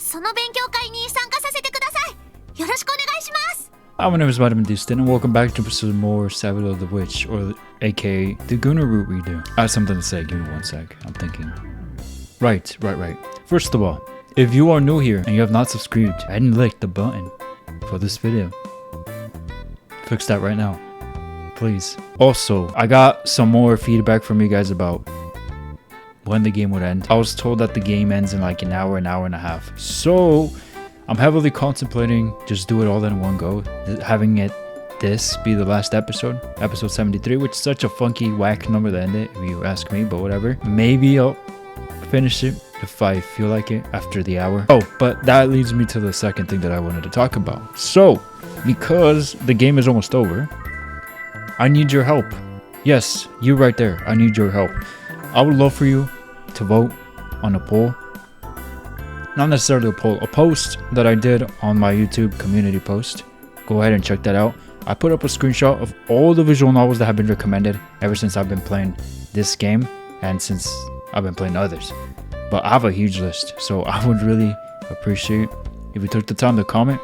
その勉強会に参加させてください。よろしくお願いします。Hi, my name is VitaminDStain and welcome back to some more Sabbat of the Witch, or aka the Gunner route redo. I have something to say, give me one sec, I'm thinking. Right. First of all, if you are new here and you have not subscribed and licked the button for this video, fix that right now, please. Also, I got some more feedback from you guys about when the game would end. I was told that the game ends in like an hour and a half. So I'm heavily contemplating just do it all in one go, having this be the last episode 73, which is such a funky whack number to end it if you ask me, but whatever. Maybe I'll finish it if I feel like it after the hour. Oh, but that leads me to the second thing that I wanted to talk about. So because the game is almost over, I need your help. Yes, you right there, I need your help. I would love for you to vote on a poll. Not necessarily a poll, a post that I did on my YouTube community post. Go ahead and check that out. I put up a screenshot of all the visual novels that have been recommended ever since I've been playing this game and since I've been playing others. But I have a huge list, so I would really appreciate if you took the time to comment,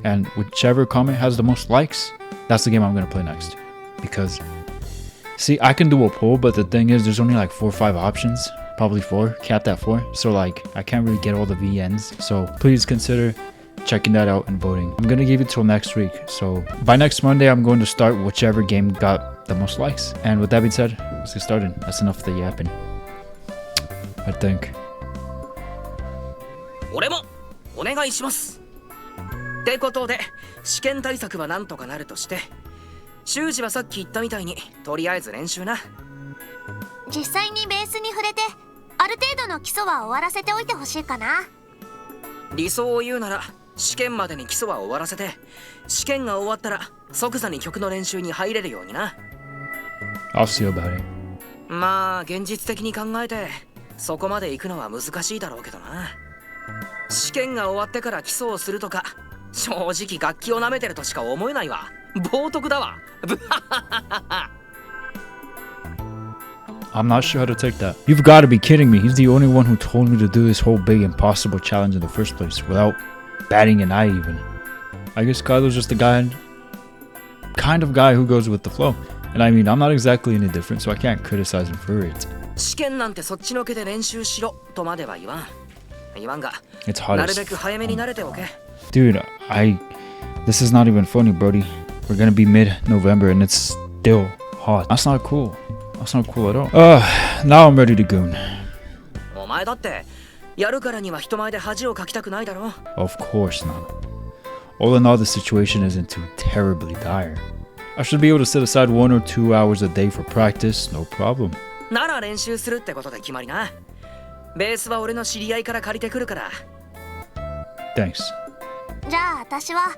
and whichever comment has the most likes, that's the game I'm going to play next. Because, see, I can do a poll, but the thing is, there's only like 4 or 5 options. Probably 4, capped at 4. So like, I can't really get all the VNs. So please consider checking that out and voting. I'm going to give it till next week. So by next Monday, I'm going to start whichever game got the most likes. And with that being said, let's get started. That's enough of the yapping, I think. 俺もお願いします。ってことで、試験対策はなんとかなるとして、修二はさっき言ったみたいに、とりあえず練習な。実際にベースに触れて、ある程度の基礎は終わらせておいてほしいかな。理想を言うなら、試験までに基礎は終わらせて、試験が終わったら即座に曲の練習に入れるようにな。I'll see about it. まあ現実的に考えて、そこまで行くのは難しいだろうけどな。試験が終わってから基礎をするとか、正直楽器を舐めてるとしか思えないわ。冒涜だわ。I'm not sure how to take that. You've got to be kidding me. He's the only one who told me to do this whole big impossible challenge in the first place without batting an eye even. I guess Kylo's just the kind of guy who goes with the flow. And I mean, I'm not exactly any different, so I can't criticize him for it. 試験なんてそっちのけで練習しろとまでは言わん。言わんが、 It's hot なるべく早めに慣れておけ。Dude, this is not even funny, Brody. We're gonna be mid-November and it's still hot. That's not cool. That's not cool at all. Now I'm ready to goon. お前だってやるからには人前で恥をかきたくないだろ。Of course not. All in all, the situation isn't too terribly dire. I should be able to set aside 1 or 2 hours a day for practice, no problem. なら練習するってことで決まりな。ベースは俺の知り合いから借りてくるから。Thanks. じゃあ私は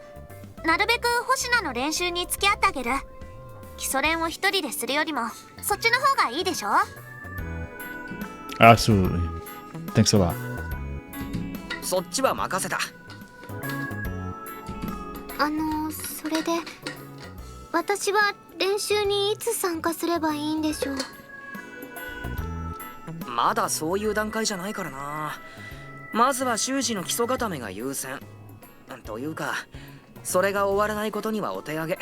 なるべく星名の練習に付き合ってあげる。基礎練を一人でするよりもそっちの方がいいでしょ。 Absolutely. Thanks a lot. そっちは任せた。それで私は練習にいつ参加すればいいんでしょう。まだそういう段階じゃないからな。まずは修士の基礎固めが優先。というか、それが終わらないことにはお手上げ。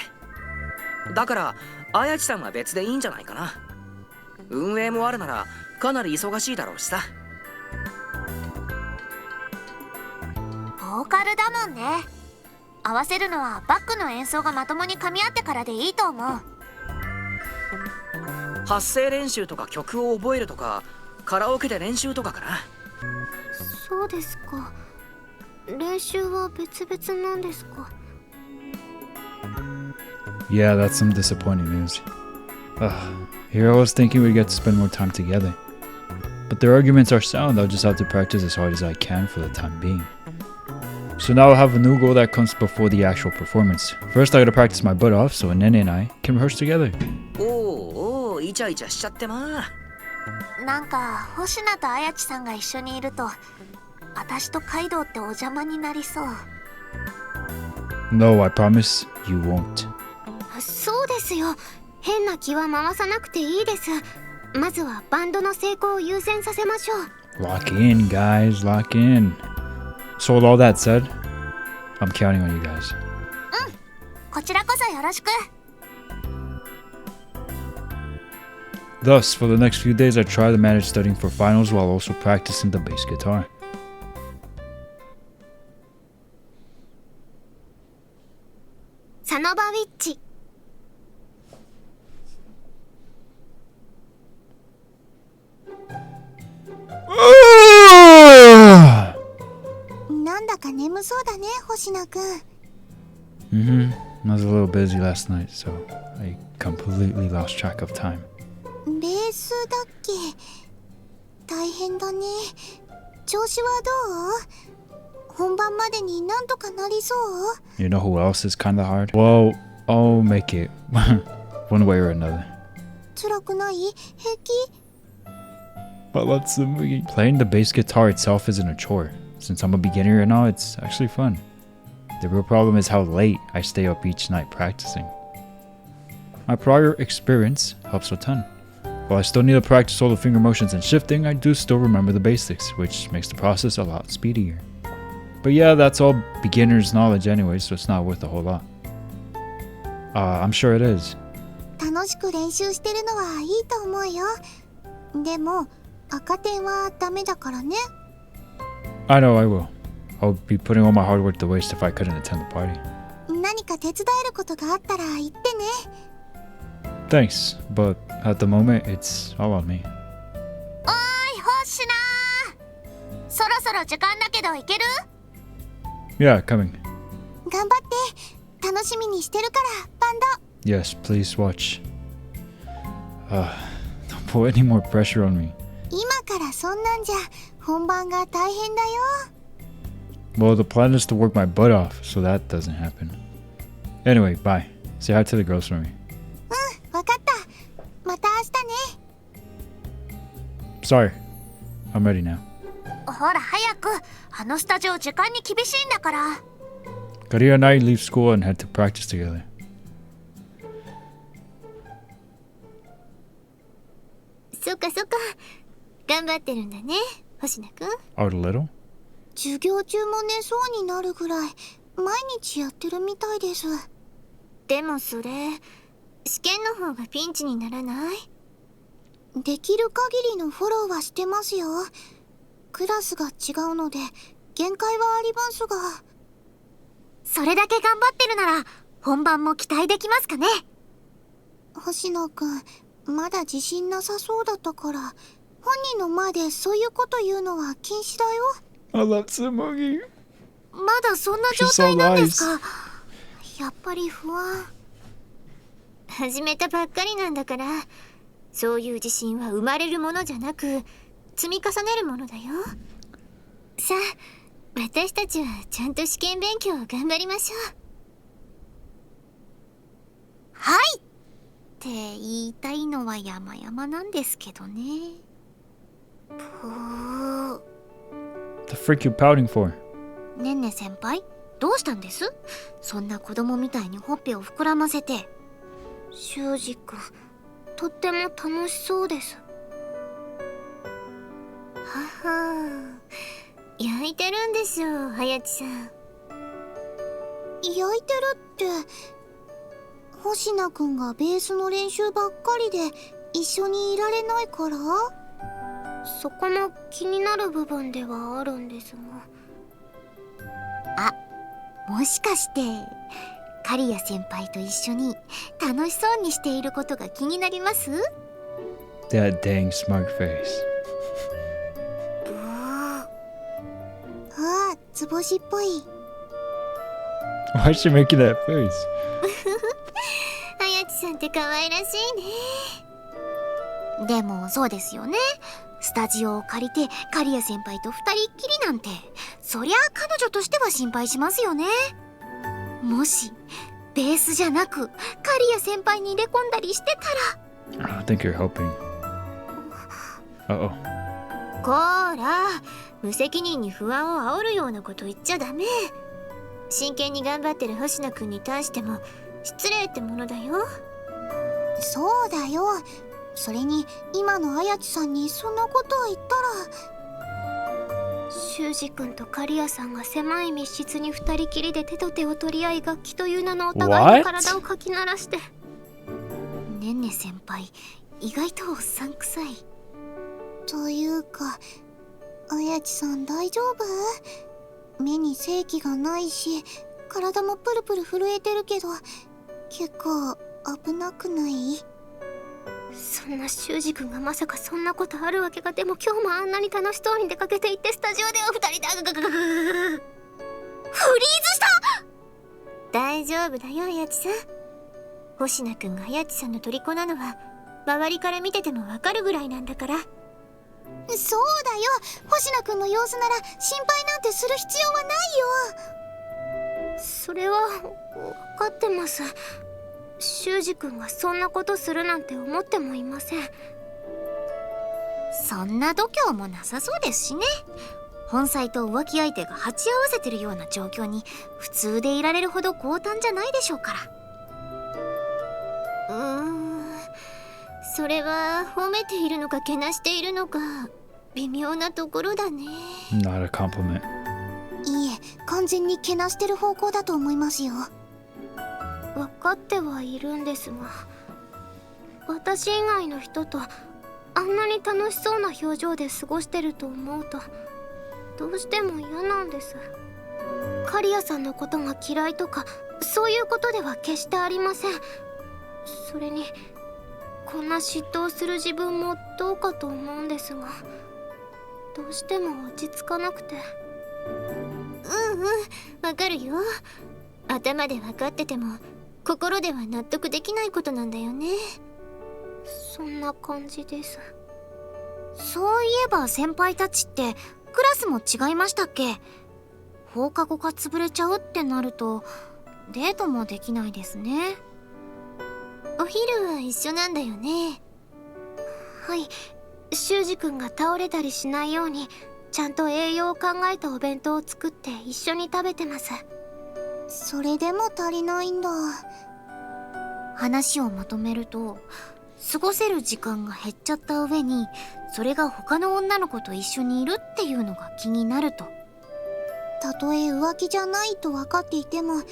だから、綾地さんは別でいいんじゃないかな。運営もあるなら、かなり忙しいだろうしさ。ボーカルだもんね。合わせるのはバックの演奏がまともに噛み合ってからでいいと思う。発声練習とか曲を覚えるとか、カラオケで練習とかかな。そうですか。練習は別々なんですか。Yeah, that's some disappointing news. Here I was thinking we'd get to spend more time together. But their arguments are sound, I'll just have to practice as hard as I can for the time being. So now I have a new goal that comes before the actual performance. First I gotta practice my butt off so Nene and I can rehearse together. おー、イチャイチャしちゃってまあ。なんか星名と綾地さんが一緒にいると私とカイドウってお邪魔になりそう。 No, I promise you won't. そうですよ。変な気は回さなくていいです。まずはバンドの成功を優先させましょう。Lock in, guys, lock in. So with all that said, I'm counting on you guys. こちらこそよろしく。 Thus, for the next few days, I try to manage studying for finals while also practicing the bass guitar. サノバウィッチ。なんだか眠そうだね、星名くん。I was a little busy last night, so I completely lost track of time. ベースだっけ？大変だね。調子はどう？本番までになんとかなりそう？ You know who else is kinda hard? Well, I'll make it one way or another. 辛くない？平気？ Playing the bass guitar itself isn't a chore. Since I'm a beginner and all, it's actually fun. The real problem is how late I stay up each night practicing. My prior experience helps a ton. While I still need to practice all the finger motions and shifting, I do still remember the basics, which makes the process a lot speedier. But yeah, that's all beginner's knowledge anyway, so it's not worth a whole lot. I'm sure it is. 楽しく練習してるのはいいと思うよ。でも赤点はダメだからね。I know I will. I'll be putting all my hard work to waste if I couldn't attend the party. 何か手伝えることがあったら言ってね。Thanks, but at the moment, it's all on me. おーい、星名。そろそろ時間だけど行ける？ Yeah, coming. 頑張って。楽しみにしてるからバンド。 Yes, please watch. Don't put any more pressure on me. 今からそんなんじゃ本番が大変だよ。 Well, the plan is to work my butt off, so that doesn't happen. Anyway, bye. Say hi to the girls for me. わかった。また明日ね。 Sorry. I'm ready now. ほら早く。あのスタジオ時間に厳しいんだから。 Karia and I leave school and head to practice together. そっかそっか。頑張ってるんだね、星名くん。 Out a little? 授業中も寝そうになるぐらい毎日やってるみたいです。でもそれ試験の方がピンチにならない？できる限りのフォローはしてますよ。クラスが違うので限界はありますが。それだけ頑張ってるなら本番も期待できますかね？星野くんまだ自信なさそうだったから本人の前でそういうこと言うのは禁止だよ。I love Tsumugi. まだそんな状態なんですか？やっぱり不安。始めたばっかりなんだから、そういう自信は生まれるものじゃなく積み重ねるものだよ。さあ私たちはちゃんと試験勉強を頑張りましょう。はいって言いたいのは山々なんですけどね。The freak you pouting for? ねんね先輩どうしたんです？そんな子供みたいにほっぺを膨らませて。修二くんとっても楽しそうです。はは焼いてるんですよ、早知さん。焼いてるって星名くんがベースの練習ばっかりで一緒にいられないから？そこも気になる部分ではあるんですが。もしかしてカリア先輩と一緒に楽しそうにしていることが気になります？ That dang smug face. ああ、図星っぽい。Why is she making that face? 早知さんって可愛らしいね。でもそうですよね。スタジオを借りてカリア先輩と二人っきりなんて、そりゃあ彼女としては心配しますよね。もしベースじゃなくカリア先輩に入れ込んだりしてたら。 I think you're helping. Uh-oh. こーら、無責任に不安を煽るようなこと言っちゃダメ。真剣に頑張ってる星野くんに対しても失礼ってものだよ。そうだよ。それに今の綾知さんにそんなことを言ったら。修二君と刈谷さんが狭い密室に二人きりで手と手を取り合い、楽器という名のお互いの体をかき鳴らして。ねね先輩、意外とおっさん臭い。というか、綾地さん大丈夫？目に生気がないし、体もプルプル震えてるけど、結構危なくない？そんな修二君がまさかそんなことあるわけが。でも今日もあんなに楽しそうに出かけていって、スタジオでは二人でフリーズした。大丈夫だよ綾地さん。星名君が綾地さんの虜なのは周りから見ててもわかるぐらいなんだから。そうだよ、星名君の様子なら心配なんてする必要はないよ。それは分かってます。修二君がそんなことするなんて思ってもいません。そんな度胸もなさそうですしね。本妻と浮気相手が鉢合わせてるような状況に普通でいられるほど強胆じゃないでしょうから。それは褒めているのかけなしているのか微妙なところだね。 Not a compliment. いいえ、完全にけなしてる方向だと思いますよ。分かってはいるんですが、私以外の人とあんなに楽しそうな表情で過ごしてると思うとどうしても嫌なんです。刈谷さんのことが嫌いとかそういうことでは決してありません。それにこんな嫉妬をする自分もどうかと思うんですが、どうしても落ち着かなくて。わかるよ。頭で分かってても心では納得できないことなんだよね。そんな感じです。そういえば先輩たちってクラスも違いましたっけ？放課後が潰れちゃうってなるとデートもできないですね。お昼は一緒なんだよね。はい、修二君が倒れたりしないようにちゃんと栄養を考えたお弁当を作って一緒に食べてます。それでも足りないんだ。話をまとめると、過ごせる時間が減っちゃった上にそれが他の女の子と一緒にいるっていうのが気になると。たとえ浮気じゃないと分かっていても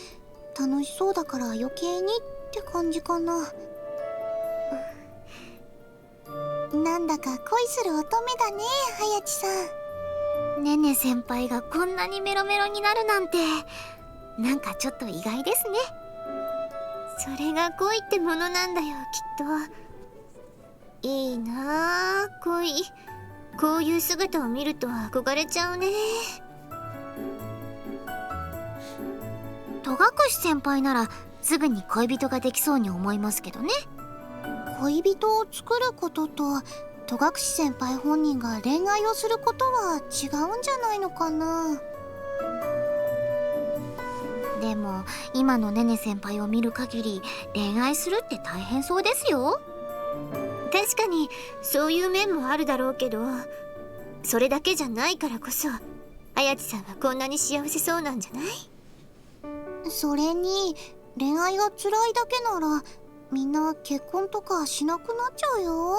楽しそうだから余計にって感じかな。なんだか恋する乙女だね、隼地さん。ねね先輩がこんなにメロメロになるなんて、なんかちょっと意外ですね。それが恋ってものなんだよ、きっと。いいなあ、恋。こういう姿を見ると憧れちゃうね。戸隠先輩ならすぐに恋人ができそうに思いますけどね。恋人を作ることと戸隠先輩本人が恋愛をすることは違うんじゃないのかな。でも今のねね先輩を見る限り恋愛するって大変そうですよ。確かにそういう面もあるだろうけど、それだけじゃないからこそ綾地さんはこんなに幸せそうなんじゃない？それに恋愛が辛いだけならみんな結婚とかしなくなっちゃうよ。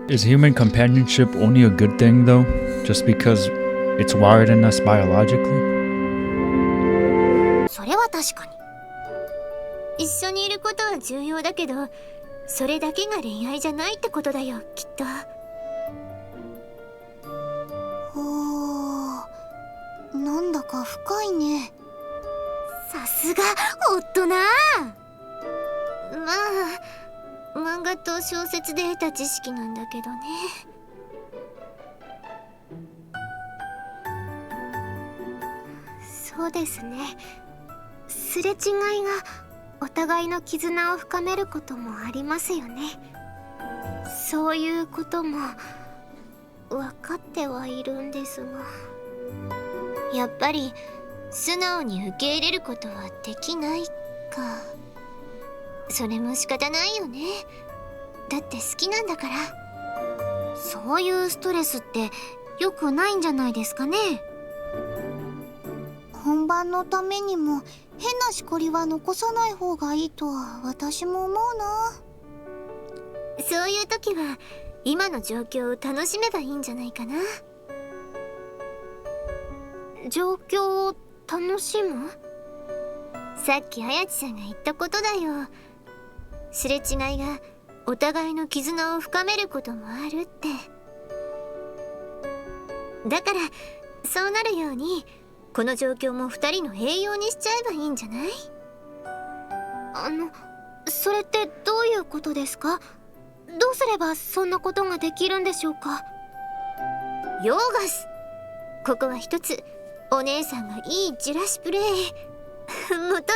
Is human companionship only a good thing, though, just because it's wired in us biologically? それは確かに。一緒にいることは重要だけど、それだけが恋愛じゃないってことだよ、きっと。ほー、なんだか深いね。さすが大人。まあ漫画と小説で得た知識なんだけどね。そうですね、すれ違いがお互いの絆を深めることもありますよね。そういうことも分かってはいるんですが、やっぱり素直に受け入れることはできないか。それも仕方ないよね。だって好きなんだから。そういうストレスって良くないんじゃないですかね。本番のためにも変なしこりは残さない方がいいとは私も思うな。そういう時は今の状況を楽しめばいいんじゃないかな。状況を楽しむ？さっき綾地さんが言ったことだよ。すれ違いがお互いの絆を深めることもあるって。だからそうなるようにこの状況も2人の栄養にしちゃえばいいんじゃない？それってどういうことですか？どうすればそんなことができるんでしょうか？ヨーガス、ここは一つお姉さんがいいじらしプレイもと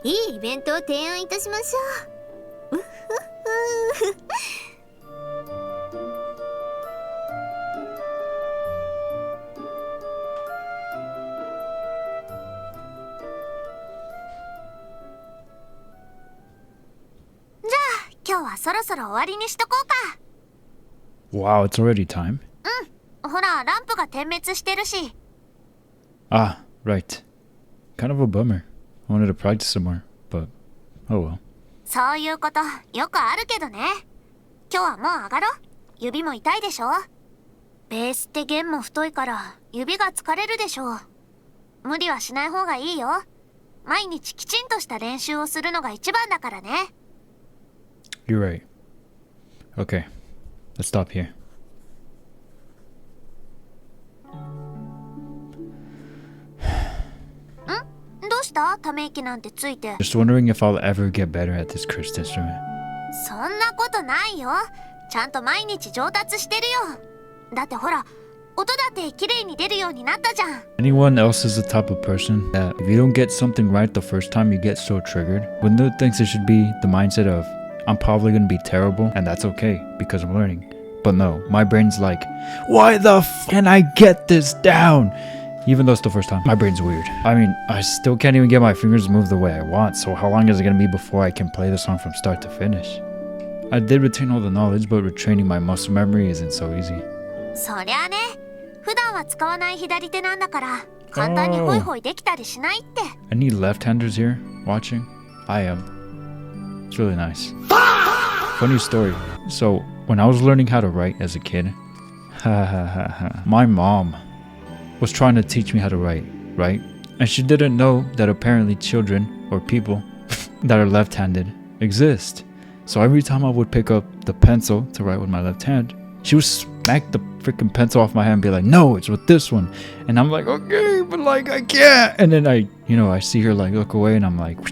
いいイベントを提案いたしましょう。うふふ今日はそろそろ終わりにしとこうか。 Wow, it's already time? ほら、ランプが点滅してるし。 Ah, right. Kind of a bummer. I wanted to practice some more, but oh well. そういうことよくあるけどね。今日はもう上がろう。指も痛いでしょ。ベースって弦も太いから指が疲れるでしょう。無理はしない方がいいよ。毎日きちんとした練習をするのが一番だからね。 You're right. Okay, let's stop here. どうしたため息なんてついて。 Just wondering if I'll ever get better at this cursed instrument. そんなことないよ。ちゃんと毎日上達してるよ。だってほら、音だって綺麗に出るようになったじゃん。 Anyone else is the type of person that if you don't get something right the first time you get so triggered? Wouldn't you think there should be the mindset of I'm probably gonna be terrible and that's okay because I'm learning? But no, my brain's like, why the f can I get this down? Even though it's the first time, my brain's weird. I mean, I still can't even get my fingers to move the way I want, so how long is it gonna be before I can play the song from start to finish? I did retain all the knowledge, but retraining my muscle memory isn't so easy. そりゃあね、普段は使わない左手なんだから簡単にホイホイできたりしないって。 Any left-handers here watching? I am. It's really nice. Funny story. So, when I was learning how to write as a kid, my mom was trying to teach me how to write, right? And she didn't know that apparently children or people that are left-handed exist. So every time I would pick up the pencil to write with my left hand, she would smack the freaking pencil off my hand and be like, no, it's with this one. And I'm like, okay, but like I can't. And then I see her like look away and I'm like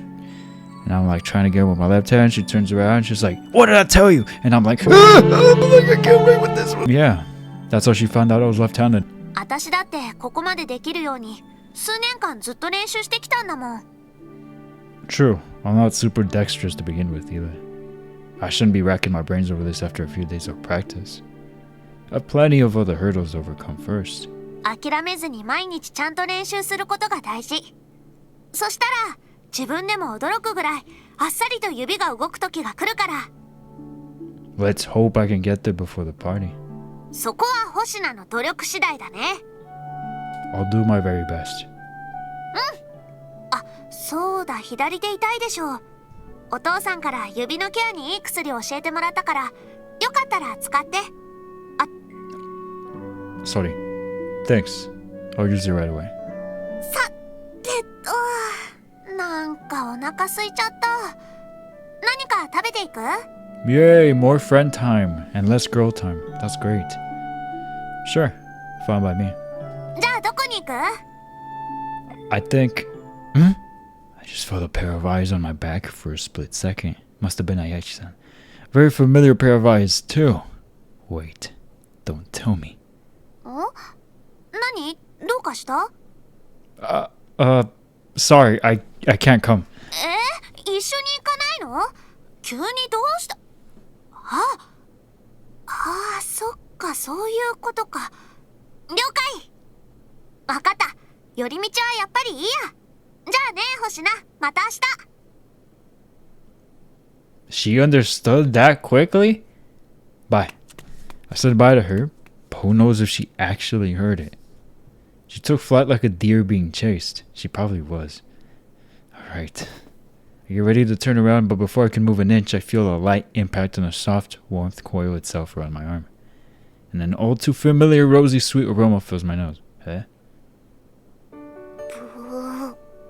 trying to get it with my left hand. She turns around and she's like, what did I tell you? And I'm like, I can't wait with this one. Yeah, that's how she found out I was left-handed. 私だってここまでできるように数年間ずっと練習してきたんだもん。 True, I'm not super dexterous to begin with either. I shouldn't be racking my brains over this after a few days of practice. I have plenty of other hurdles to overcome first. 諦めずに毎日ちゃんと練習することが大事。そしたら自分でも驚くぐらいあっさりと指が動く時が来るから。 Let's hope I can get there before the party. そこは星名の努力次第だね。 I'll do my very best. あ、そうだ、左手痛いでしょ。お父さんから指のケアにいい薬を教えてもらったから、よかったら使って。 Sorry. Thanks. I'll use it right away. さてと、なんかお腹空いちゃった。何か食べていく？ Yay, more friend time and less girl time. That's great. Sure, fine by me. じゃあどこに行く？ I think... I just felt a pair of eyes on my back for a split second. Must have been Ayachi-san. Very familiar pair of eyes, too. Wait, don't tell me. 何？どうかした？ Sorry, I can't come. 一緒に行かないの？急にどうした？そっか、そういうことか。了解。わかった。寄り道はやっぱりいいや。じゃあね、星名。また明日。 She understood that quickly? Bye. I said bye to her, but who knows if she actually heard it. She took flight like a deer being chased. She probably was. Alright. I get ready to turn around, but before I can move an inch, I feel a light impact on a soft warmth coil itself around my arm. And an all too familiar rosy sweet aroma fills my nose.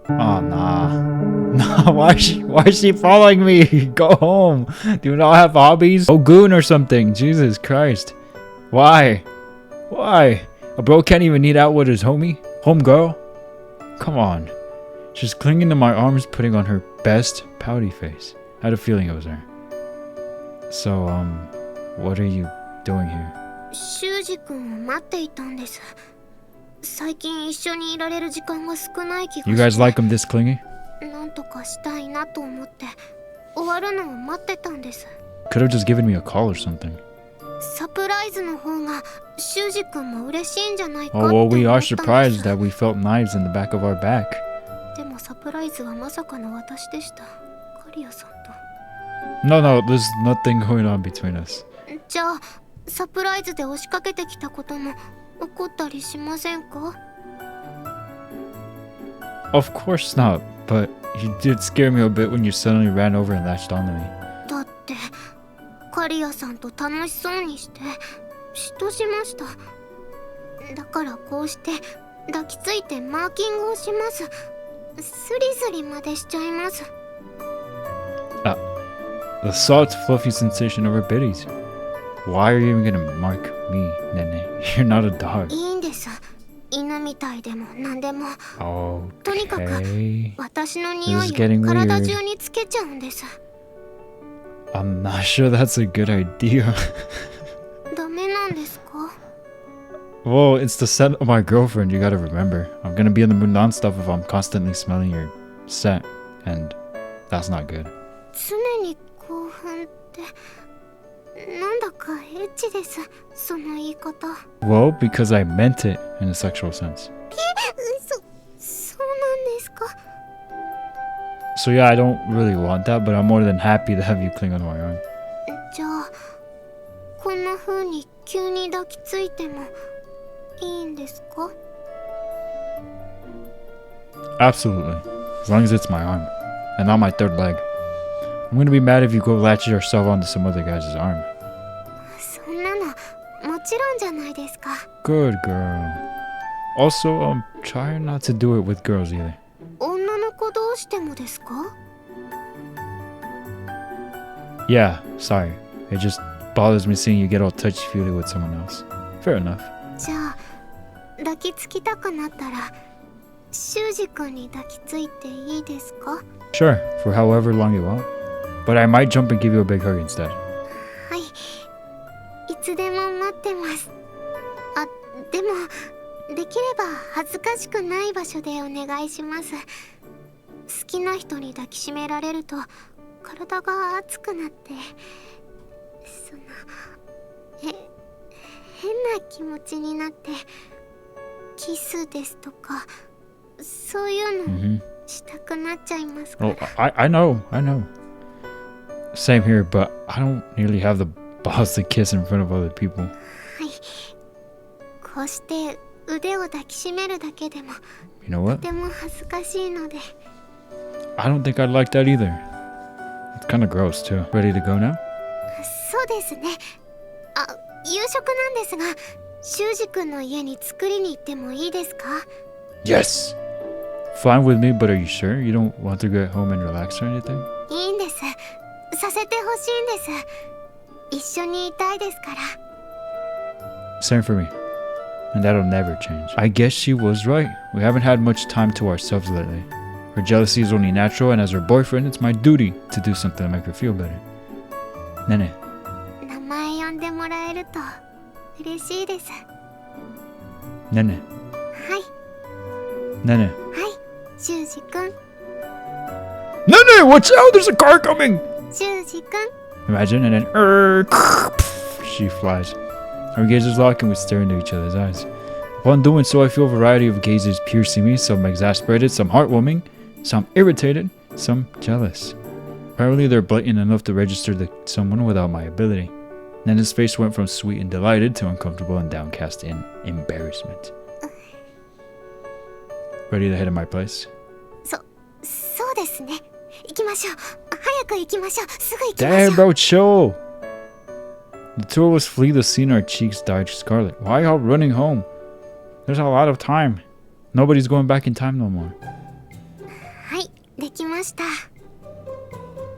Oh, nah. Nah, why is she following me? Go home. Do you not have hobbies? Go goon or something. Jesus Christ. Why? Why? A bro can't even eat out with his home girl? Come on. She's clinging to my arms, putting on her best pouty face. I had a feeling it was her. So, what are you doing here? 修二君を待っていたんです。最近一緒にいられる時間が少ない気がして。 You guys like him this clingy? なんとかしたいなと思って終わるのを待ってたんです。 Could have just given me a call or something. サプライズの方が修二君も嬉しいんじゃないかっ Oh, て well, 思った we ん are です。 surprised that we felt knives in the back of our back. でもサプライズはまさかの私でした。カリアさんと。 No, there's nothing going on between us. じゃあサプライズで押しかけてきたことも起こったりしませんか？ Of course not, but you did scare me a bit when you suddenly ran over and latched onto me. だってカリアさんと楽しそうにして嫉妬しました。だからこうして抱きついてマーキングをします。スリスリまでしちゃいます。 The soft, fluffy sensation of her bitties. Why are you even gonna mark me, Nene? You're not a dog. いいんです。犬みたいでも何でも。 Okay. とにかく私の匂 This is い getting を体 weird. 中につけちゃうんです。 I'm not sure that's a good idea. ダメなんですか？ Well, it's the scent of my girlfriend, you gotta remember. I'm gonna be in the mood non-stop if I'm constantly smelling your scent, and that's not good. 常に興奮ってなんだかエッチです。その言い方。 Well, because I meant it in a sexual sense. そうなんですか？ So yeah, I don't really want that, but I'm more than happy to have you cling onto my arm. じゃあこんな風に急に抱きついてもいいんですか？ Absolutely. As long as it's my arm, and not my third leg. I'm gonna be mad if you go latch yourself onto some other guy's arm. そんなのもちろんじゃないですか。 Good girl. Also, try not to do it with girls either. 女の子同士でもですか？ Yeah, sorry. It just bothers me seeing you get all touchy-feely with someone else. Fair enough. じゃあ抱きつきたくなったら修二君に抱きついていいですか？ Sure, for however long you want. But I might jump and give you a big hug instead. はい、いつでも待ってます。あ、でもできれば恥ずかしくない場所でお願いします。好きな人に抱きしめられると体が熱くなって変な気持ちになってキスですとかそういうのしたくなっちゃいますから。 Oh, I know. Same here, but I don't nearly have the balls to kiss in front of other people. はい、こうして腕を抱きしめるだけでも You know と what? ても恥ずかしいので。 I don't think I'd like that either. It's kind of gross too. Ready to go now? そうですね。あ、夕食なんですが修二君の家に作りに行ってもいいですか？ Yes! Fine with me, but are you sure you don't want to get home and relax or anything? いいんです。させてほしいんです。一緒にいたいですから。 Same for me. And that'll never change. I guess she was right. We haven't had much time to ourselves lately. Her jealousy is only natural, and as her boyfriend, it's my duty to do something to make her feel better. Nene. 名前呼んでもらえると嬉しいです。 Nene. はい Nene. はい、修二君。 Nene, watch out! There's a car coming! 修二君。 Imagine, and then she flies. Our gazes lock and we stare into each other's eyes. Upon doing so, I feel a variety of gazes piercing me, some exasperated, some heartwarming, some irritated, some jealous. Apparently, they're blatant enough to register to someone without my ability. Then his face went from sweet and delighted to uncomfortable and downcast in embarrassment. Ready to head to my place? そうですね。行きましょう。早く行きましょう。すぐ行きましょ Damn, う。 bro, chill! The two of us flee the scene, our cheeks dyed scarlet. Why y'all running home? There's a lot of time. Nobody's going back in time no more. きました。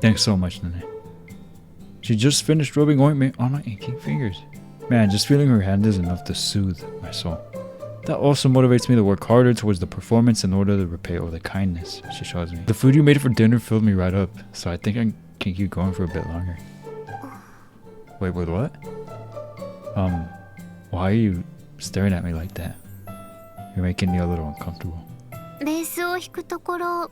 Thanks so much, Nene. She just finished rubbing ointment on my aching fingers. Man, just feeling her hand is enough to soothe my soul. That also motivates me to work harder towards the performance in order to repay all the kindness she shows me. The food you made for dinner filled me right up, so I think I can keep going for a bit longer. Wait, what? Why are you staring at me like that? You're making me a little uncomfortable. ベースを弾くところを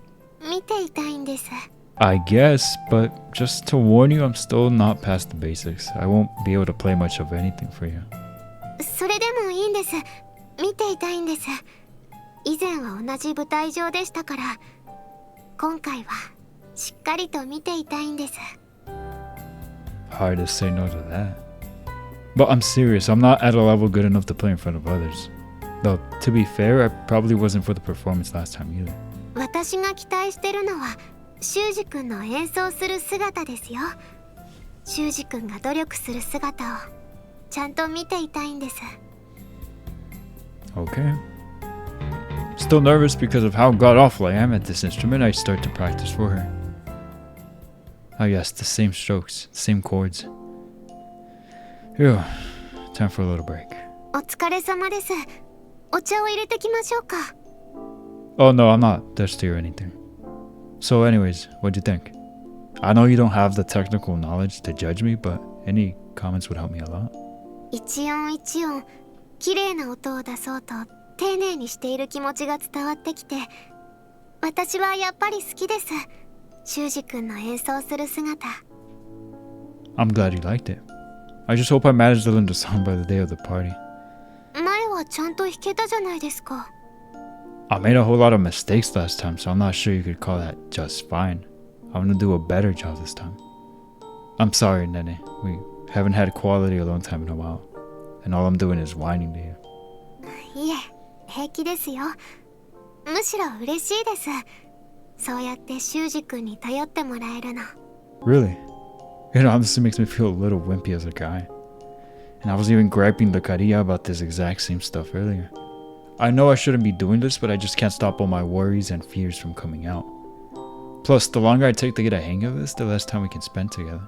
見ていたいんです。 I guess, but just to warn you, I'm still not past the basics. I won't be able to play much of anything for you. それでもいいんです。見ていたいんです。以前は同じ舞台上でしたから、今回はしっかりと見ていたいんです。 Hard to say no to that. But I'm serious, I'm not at a level good enough to play in front of others. Though, to be fair, I probably wasn't for the performance last time either. 私が期待してるのは修二君の演奏する姿ですよ。修二君が努力する姿をちゃんと見ていたいんです。 Okay. Still nervous because of how god-awful I am at this instrument, I start to practice for her. Oh yes, the same strokes, same chords. Phew, time for a little break. お疲れ様です。お茶を入れてきましょうか。 Oh no, I'm not thirsty or anything. So anyways, what'd you think? I know you don't have the technical knowledge to judge me, but any comments would help me a lot. 一音一音綺麗な音を出そうと丁寧にしている気持ちが伝わってきて、私はやっぱり好きです。修二君の演奏する姿。 I'm glad you liked it. I just hope I managed to learn the song by the day of the party. 前はちゃんと弾けたじゃないですか。 I made a whole lot of mistakes last time, so I'm not sure you could call that just fine. I'm gonna do a better job this time. I'm sorry, Nene. We haven't had quality alone time in a while, and all I'm doing is whining to you. いえ、平気ですよ。むしろ嬉しいです。そうやって修二君に頼ってもらえるの。 Really? It honestly makes me feel a little wimpy as a guy. And I was even griping to Kariya about this exact same stuff earlier. I know I shouldn't be doing this, but I just can't stop all my worries and fears from coming out. Plus, the longer I take to get a hang of this, the less time we can spend together.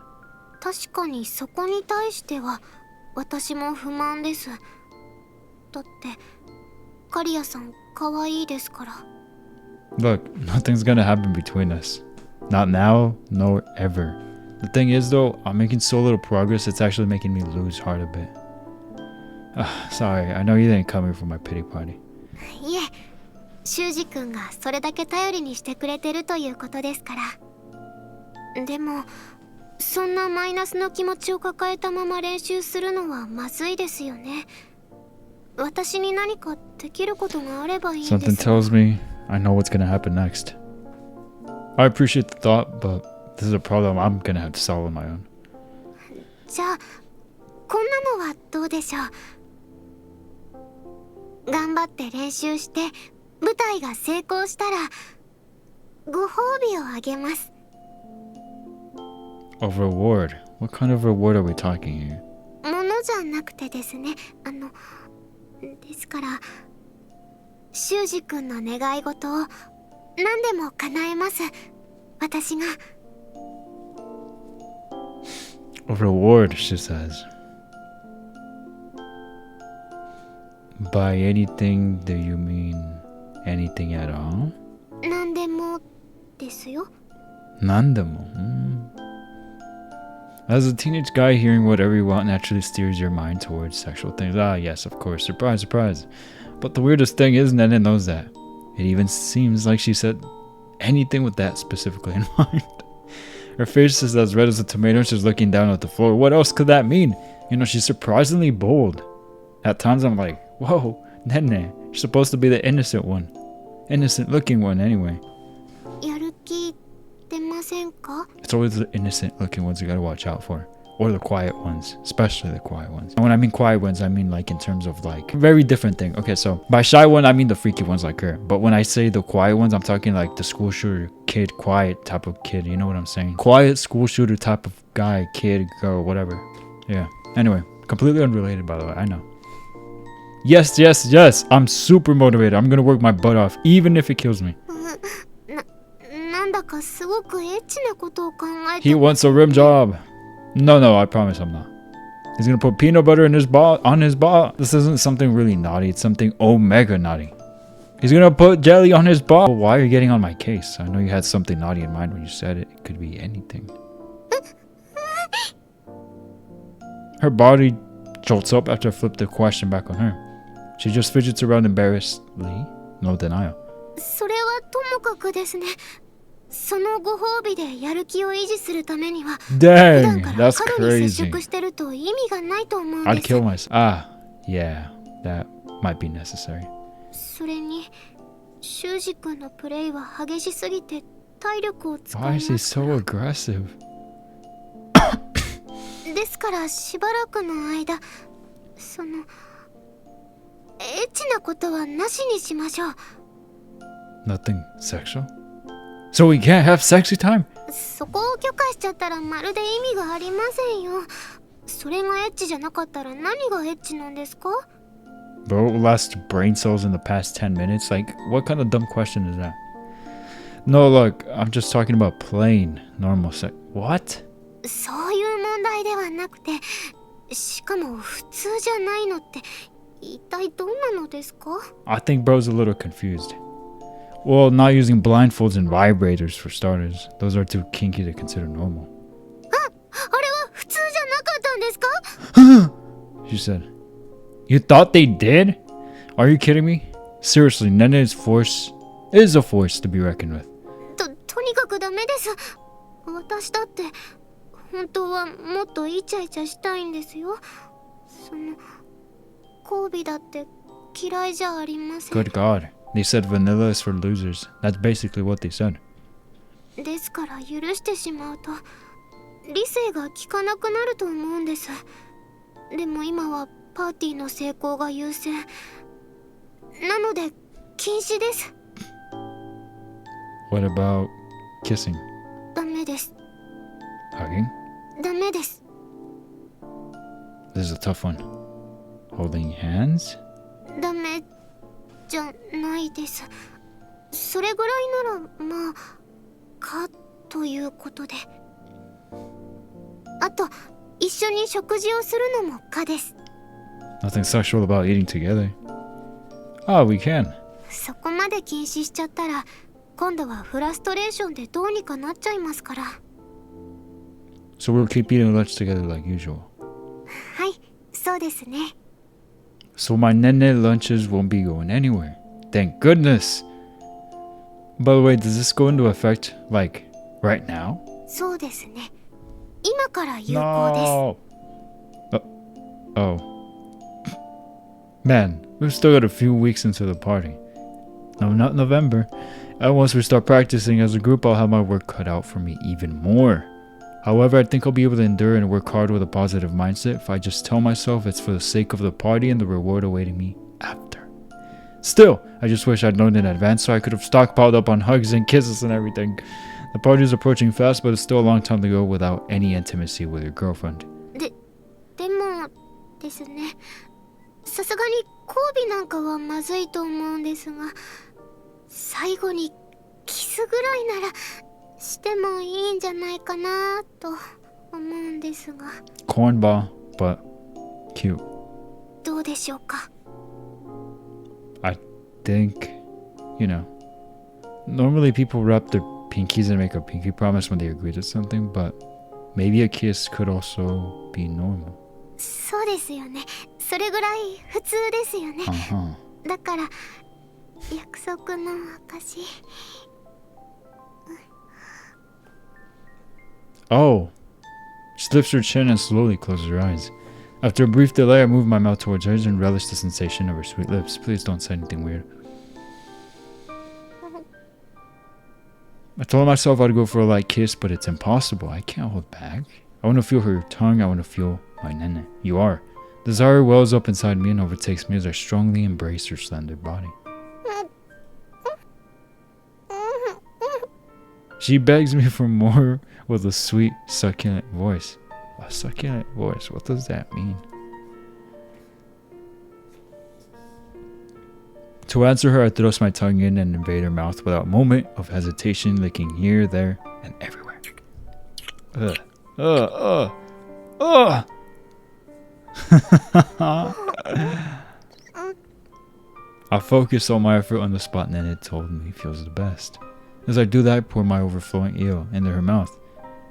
確かにそこに対しては私も不満です。だってカリアさん可愛いですから。 Look, nothing's gonna happen between us. Not now, nor ever. The thing is though, I'm making so little progress, it's actually making me lose heart a bit. Sorry, I know you didn't come here for my pity party. いえ、修二君がそれだけ頼りにしてくれてるということですから。でもそんなマイナスの気持ちを抱えたまま練習するのはまずいですよね。私に何かできることがあればいいんです。 Something tells me I know what's gonna happen next. I appreciate the thought, but this is a problem I'm gonna have to solve on my own. じゃあこんなのはどうでしょう。頑張って練習して舞台が成功したらご褒美をあげます。 A reward? What kind of reward are we talking here? ものじゃなくてですね。ですから修二君の願い事を何でも叶えます。私が。 A reward, she says. By anything, do you mean anything at all? 何でもですよ。 Nandemo. As a teenage guy, hearing whatever you want naturally steers your mind towards sexual things. Ah, yes, of course. Surprise, surprise. But the weirdest thing is, Nene knows that. It even seems like she said anything with that specifically in mind. Her face is as red as a tomato. She's looking down at the floor. What else could that mean? You know, she's surprisingly bold. At times, I'm like, whoa, Nene. You're supposed to be the innocent one. Innocent looking one, anyway. やる気出ませんか？ It's always the innocent looking ones you gotta watch out for. Or the quiet ones, especially the quiet ones. And when I mean quiet ones, I mean like in terms of like very different thing. Okay, so by shy one, I mean the freaky ones like her. But when I say the quiet ones, I'm talking like the school shooter kid, quiet type of kid. You know what I'm saying? Quiet school shooter type of guy, kid, girl, whatever. Yeah. Anyway, completely unrelated by the way, I know. Yes, yes, yes. I'm super motivated. I'm gonna work my butt off, even if it kills me. なんだかすごくエッチなことを考え He て wants a rim job. No, I promise I'm not. He's gonna put peanut butter in his ball on his ball. This isn't something really naughty. It's something omega naughty. He's gonna put jelly on his ball. Why are you getting on my case? I know you had something naughty in mind when you said it. It could be anything. Her body jolts up after I flip the question back on her. She just fidgets around embarrassedly. No denial. それはともかくですね。そのご褒美でやる気を維持するためには、普段 Dang, から that's 過度に接 crazy. 触してると意味がないと思うん I'd です。 kill myself. Ah, yeah, that might be necessary. それに、修二君のプレイは激しすぎて体力を使 Why い is he ますか so ら。 aggressive? ですからしばらくの間、そのエッチなことはなしにしましょう。 Nothing sexual? So we can't have sexy time? そこを許可しちゃったらまるで意味がありませんよ。それがエッチじゃなかったら何がエッチなんですか？ Bro, last brain cells in the past 10 minutes? Like, what kind of dumb question is that? No, look, I'm just talking about plain normal sex. What? そういう問題ではなくて、しかも普通じゃないのって一体どんなのですか？ I think bro's a little confused. Well, not using blindfolds and vibrators for starters. Those are too kinky to consider normal. あれは普通じゃなかったんですか？ She said. You thought they did? Are you kidding me? Seriously, Nene's force is a force to be reckoned with. とにかくダメです。私だって本当はもっとイチャイチャしたいんですよ。その交尾だって嫌いじゃありません。 Good God. They said vanilla is for losers. That's basically what they said. ですから許してしまうと理性が効かなくなると思うんです。でも今はパーティーの成功が優先なので禁止です。 What about kissing? ダメです。 Hugging? ダメです。 This is a tough one. Holding hands? ダメじゃないです。それぐらいならまあかということで。あと一緒に食事をするのもかです。 Nothing sexual about eating together. Ah, we can. そこまで禁止しちゃったら今度はフラストレーションでどうにかなっちゃいますから。 So we'll keep eating lunch together like usual. はい、そうですね。 So my Nene lunches won't be going anywhere. Thank goodness. By the way, does this go into effect, like, right now? そうですね。今から有効です。 No. Oh. Man, we've still got a few weeks into the party. No, not November. And once we start practicing as a group, I'll have my work cut out for me even more. However, I think I'll be able to endure and work hard with a positive mindset if I just tell myself it's for the sake of the party and the reward awaiting me after. Still, I just wish I'd known in advance so I could have stockpiled up on hugs and kisses and everything. The party is approaching fast, but it's still a long time to go without any intimacy with your girlfriend. でもですね、さすがに交尾なんかはまずいと思うんですが、最後にキスぐらいならしてもいいんじゃないかなと思うんですが。 Cornball, but cute. どうでしょうか。 I think, you know, normally people wrap their pinkies and make a pinky promise when they agree to something, but maybe a kiss could also be normal. そうですよね。それぐらい普通ですよね。だから約束の証。 Oh. She lifts her chin and slowly closes her eyes. After a brief delay, I move my mouth towards hers and relish the sensation of her sweet lips. Please don't say anything weird. I told myself I'd go for a light kiss, but it's impossible. I can't hold back. I want to feel her tongue. I want to feel my Nene. You are. Desire wells up inside me and overtakes me as I strongly embrace her slender body. She begs me for more with a sweet, succulent voice. A succulent voice, what does that mean? To answer her, I thrust my tongue in and invade her mouth without a moment of hesitation, licking here, there, and everywhere. I focus all my effort on the spot Nene told me feels the best. As I do that, I pour my overflowing eel into her mouth.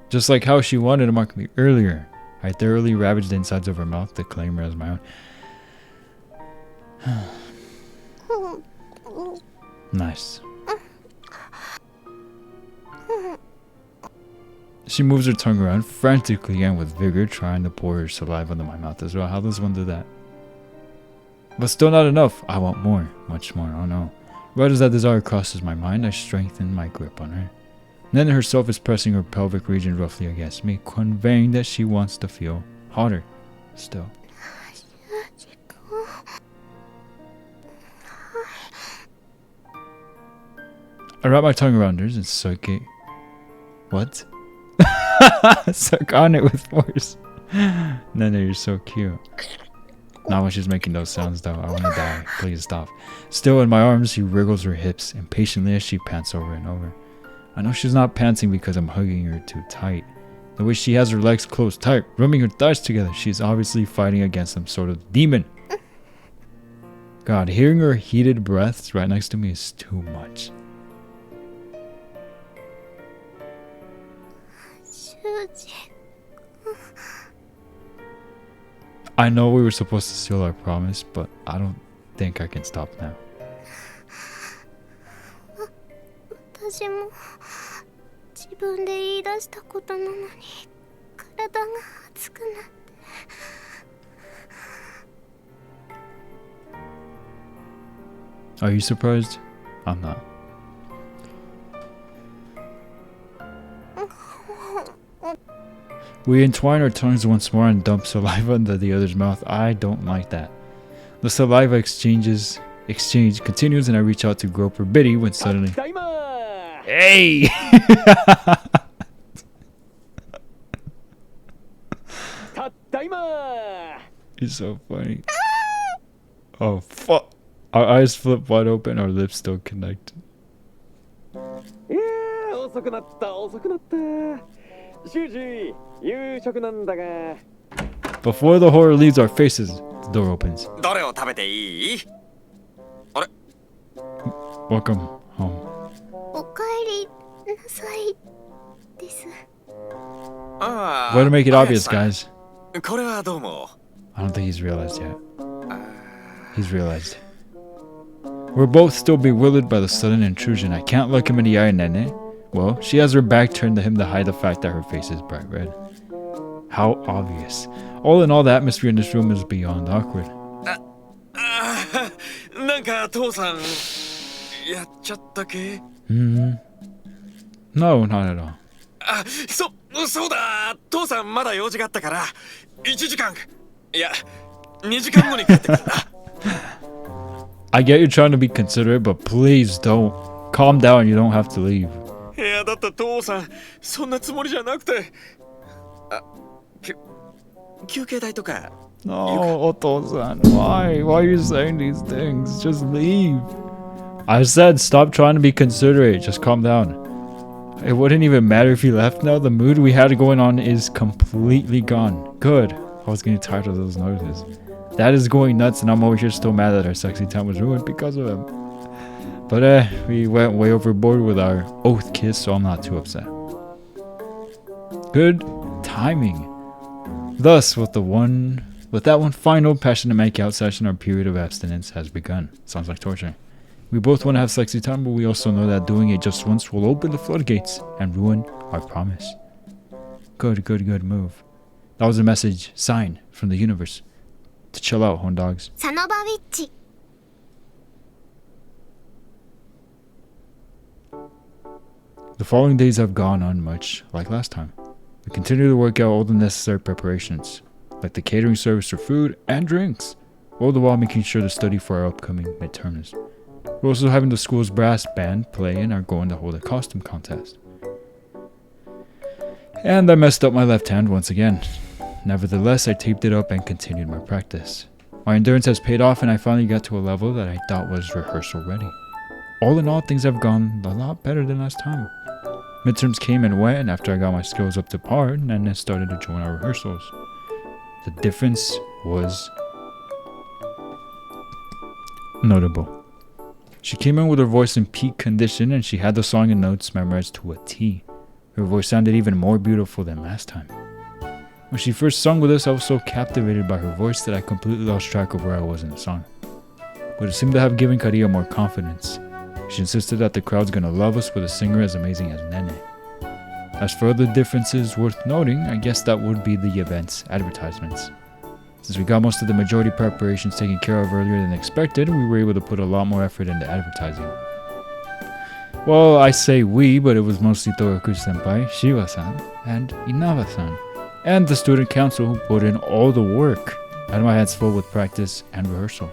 Just like how she wanted to mark me earlier, I thoroughly ravaged the insides of her mouth to claim her as my own. Nice. She moves her tongue around frantically and with vigor, trying to pour her saliva into my mouth as well. How does one do that? But still not enough. I want more. Much more. Oh no. Right as that desire crosses my mind, I strengthen my grip on her. Nene herself is pressing her pelvic region roughly against me, conveying that she wants to feel hotter still. I wrap my tongue around hers and suck it. What? Suck on it with force. Nene, you're so cute. Not when she's making those sounds though. I want to die. Please stop. Still in my arms, she wriggles her hips impatiently as she pants over and over. I know she's not panting because I'm hugging her too tight. The way she has her legs closed tight, rubbing her thighs together, she's obviously fighting against some sort of demon. God, hearing her heated breaths right next to me is too much. I know we were supposed to seal our promise, but I don't think I can stop now. 私も自分で言い出したことなのに体が熱くなって Are you surprised? I'm not. We entwine our tongues once more and dump saliva into the other's mouth. I don't like that. The saliva exchange continues and I reach out to grope her bitty when suddenly... Hey! You're so funny. Oh, fuck. Our eyes flip wide open, our lips still connect. Before the horror leaves our faces, the door opens. Welcome home. おかえりなさいです。 Way to make it obvious, guys. I don't think he's realized yet. He's realized. We're both still bewildered by the sudden intrusion. I can't look him in the eye, Nene. Well, she has her back turned to him to hide the fact that her face is bright red. How obvious. All in all, the atmosphere in this room is beyond awkward. No, not at all. I get you're trying to be considerate, but please don't. Calm down, you don't have to leave. No, Oto-san, why? Why are you saying these things? Just leave. I said stop trying to be considerate, just calm down. It wouldn't even matter if you left now. The mood we had going on is completely gone. Good. I was getting tired of those noises. Dad is going nuts and I'm over here still mad that our sexy time was ruined because of him. But we went way overboard with our oath kiss, so I'm not too upset. Good timing. Thus, with that one final passionate makeout session, our period of abstinence has begun. Sounds like torture. We both want to have sexy time, but we also know that doing it just once will open the floodgates and ruin our promise. Good move. That was a message, sign from the universe. To chill out, horn dogs. サノバウィッチ The following days have gone on much like last time. We continue to work out all the necessary preparations, like the catering service for food and drinks, all the while making sure to study for our upcoming midterms. We're also having the school's brass band play and are going to hold a costume contest. And I messed up my left hand once again. Nevertheless, I taped it up and continued my practice. My endurance has paid off and I finally got to a level that I thought was rehearsal ready. All in all, things have gone a lot better than last time. Midterms came and went, and after I got my skills up to par, Nene started to join our rehearsals. The difference was notable. She came in with her voice in peak condition and she had the song and notes memorized to a T. Her voice sounded even more beautiful than last time. When she first sung with us, I was so captivated by her voice that I completely lost track of where I was in the song. But it seemed to have given Karia more confidence. She insisted that the crowd's gonna love us with a singer as amazing as Nene. As for other differences worth noting, I guess that would be the event's advertisements. Since we got most of the majority preparations taken care of earlier than expected, we were able to put a lot more effort into advertising. Well, I say we, but it was mostly Togakushi-senpai, Shiba-san, and Inaba-san, and the student council who put in all the work. I had my hands full with practice and rehearsal.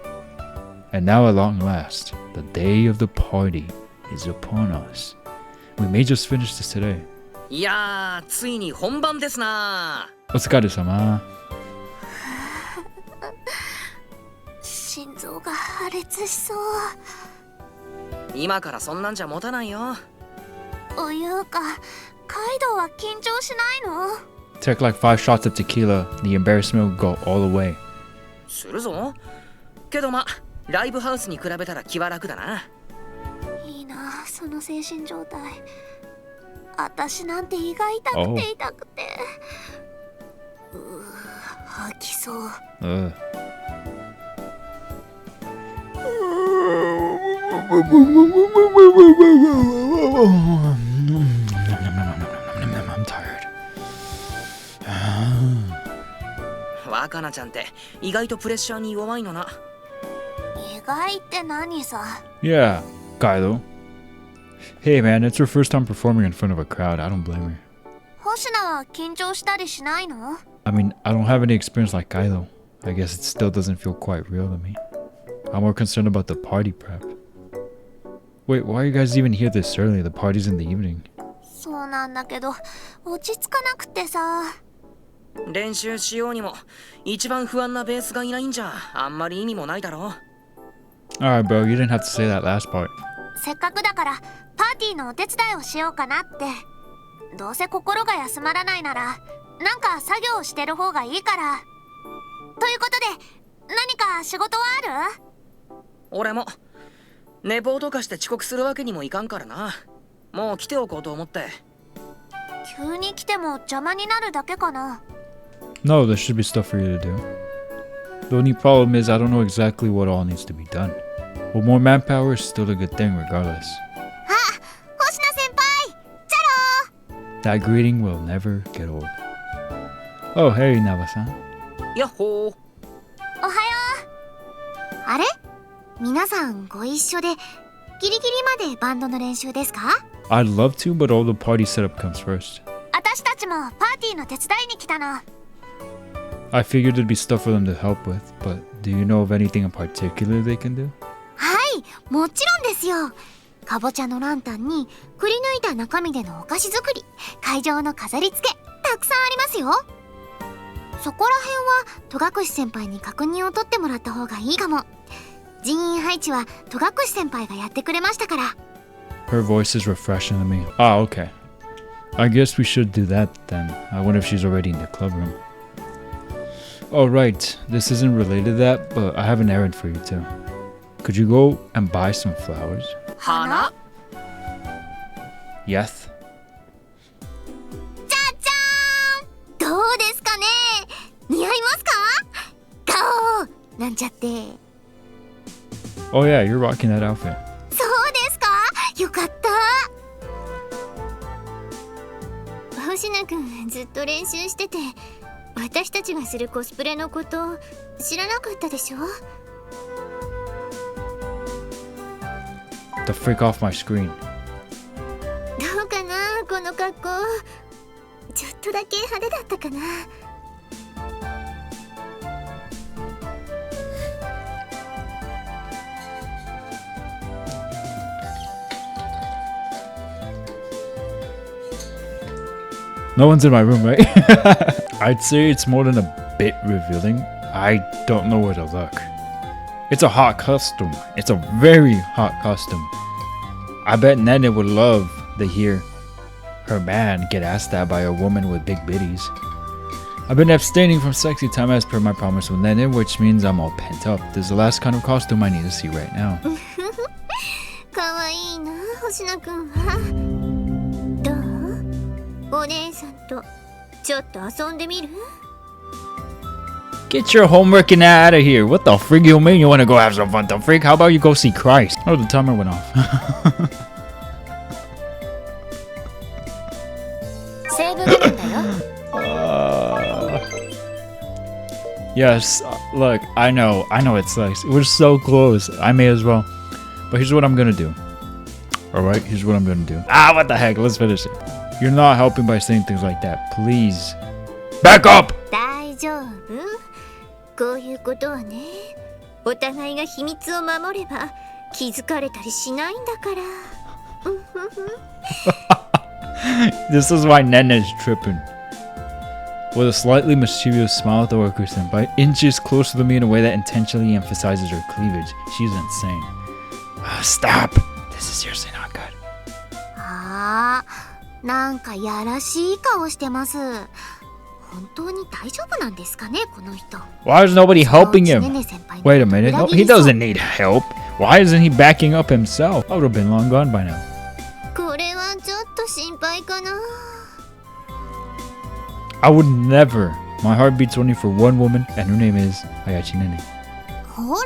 And now at long last, the day of the party is upon us. We may just finish this today. いやー、ついに本番ですな。お疲れ様。心臓が破裂しそう。今からそんなんじゃ持たないよ。というか、カイドウは緊張しないの？ Take like 5 shots of tequila, the embarrassment will go all away. するぞ。けどま、ライブハウスに比べたら気は楽だな。いいな、その精神状態。私なんて胃が痛くて痛くて。吐きそう。I'm tired. 若菜ちゃんって意外とプレッシャーに弱いのな。意外って何さ。 Yeah, Kaido. Hey man, it's her first time performing in front of a crowd. I don't blame her. 星名は緊張したりしないの？ I mean, I don't have any experience like Kaido. I guess it still doesn't feel quite real to me. I'm more concerned about the party prep. Wait, why are you guys even here this early? The party's in the evening. そうなんだけど、落ち着かなくてさ。練習しようにも一番不安なベースがいないんじゃあんまり意味もないだろ。 Alright bro, you didn't have to say that last part. せっかくだからパーティーのお手伝いをしようかなって。どうせ心が休まらないならなんか作業をしてる方がいいから。ということで何か仕事はある？俺も寝坊とかして遅刻するわけにもいかんからな。もう来ておこうと思って。急に来ても邪魔になるだけかな。 No, there should be stuff for you to do. The only problem is I don't know exactly what all needs to be done. But more manpower is still a good thing regardless. あ、星名先輩、チャロー。 That greeting will never get old. Oh, hey, Nava-san. やっほー。おはよう。あれ？皆さんご一緒でギリギリまでバンドの練習ですか？ I'd love to, but all the party setup comes first. 私たちもパーティーの手伝いに来たの。 I figured there'd be stuff for them to help with, but do you know of anything in particular they can do? はい、もちろんですよ。かぼちゃのランタンにくり抜いた中身でのお菓子作り、会場の飾り付け、たくさんありますよ。そこら辺は戸隠先輩に確認を取ってもらった方がいいかも。人員配置は戸隠先輩がやってくれましたから。 Her voice is refreshing to me. Ah, okay. I guess we should do that then. I wonder if she's already in the club room. Oh, right. This isn't related to that, but I have an errand for you too. Could you go and buy some flowers? 花？ Yes. じゃじゃーん！どうですかね？似合いますか？ガオー！なんちゃって。 Oh yeah, you're rocking that outfit. そうですか？よかった。星名くんずっと練習してて、私たちがするコスプレのこと知らなかったでしょ？ The freak off my screen. どうかな、この格好。ちょっとだけ派手だったかな。 No one's in my room, right? I'd say it's more than a bit revealing. I don't know where to look. It's a hot costume. It's a very hot costume. I bet Nene would love to hear her man get asked that by a woman with big bitties. I've been abstaining from sexy time as per my promise with Nene, which means I'm all pent up. This is the last kind of costume I need to see right now. かわいいな星野くんは。どう？お姉さんとちょっと遊んでみる？ Get your homework and out of here. What the frig you mean you want to go have some fun? The frig? How about you go see Christ? Oh, the timer went off. セーブ部分だよ。Yes, look, I know it sucks. We're so close. I may as well. But here's what I'm gonna do. Alright, here's what I'm gonna do. Ah, what the heck? Let's finish it. You're not helping by saying things like that. Please. Back up! 大丈夫？こういうことはね、お互いが秘密を守れば気づかれたりしないんだから。This is why Nene is tripping. With a slightly mischievous smile at the worker senpai, inches closer to me in a way that intentionally emphasizes her cleavage. She's insane. Stop! This is seriously not good. あー、なんかやらしい顔してます。本当に大丈夫なんですかね、この人。 Why is nobody helping そのうち him? ネネ先輩の Wait a minute. No, 裏切 he りそう doesn't need help. Why isn't he backing up himself? I would have been long gone by now. これはちょっと心配かな。 I would never. My heart beats only for one woman, and her name is Hayachi Nene. ほら、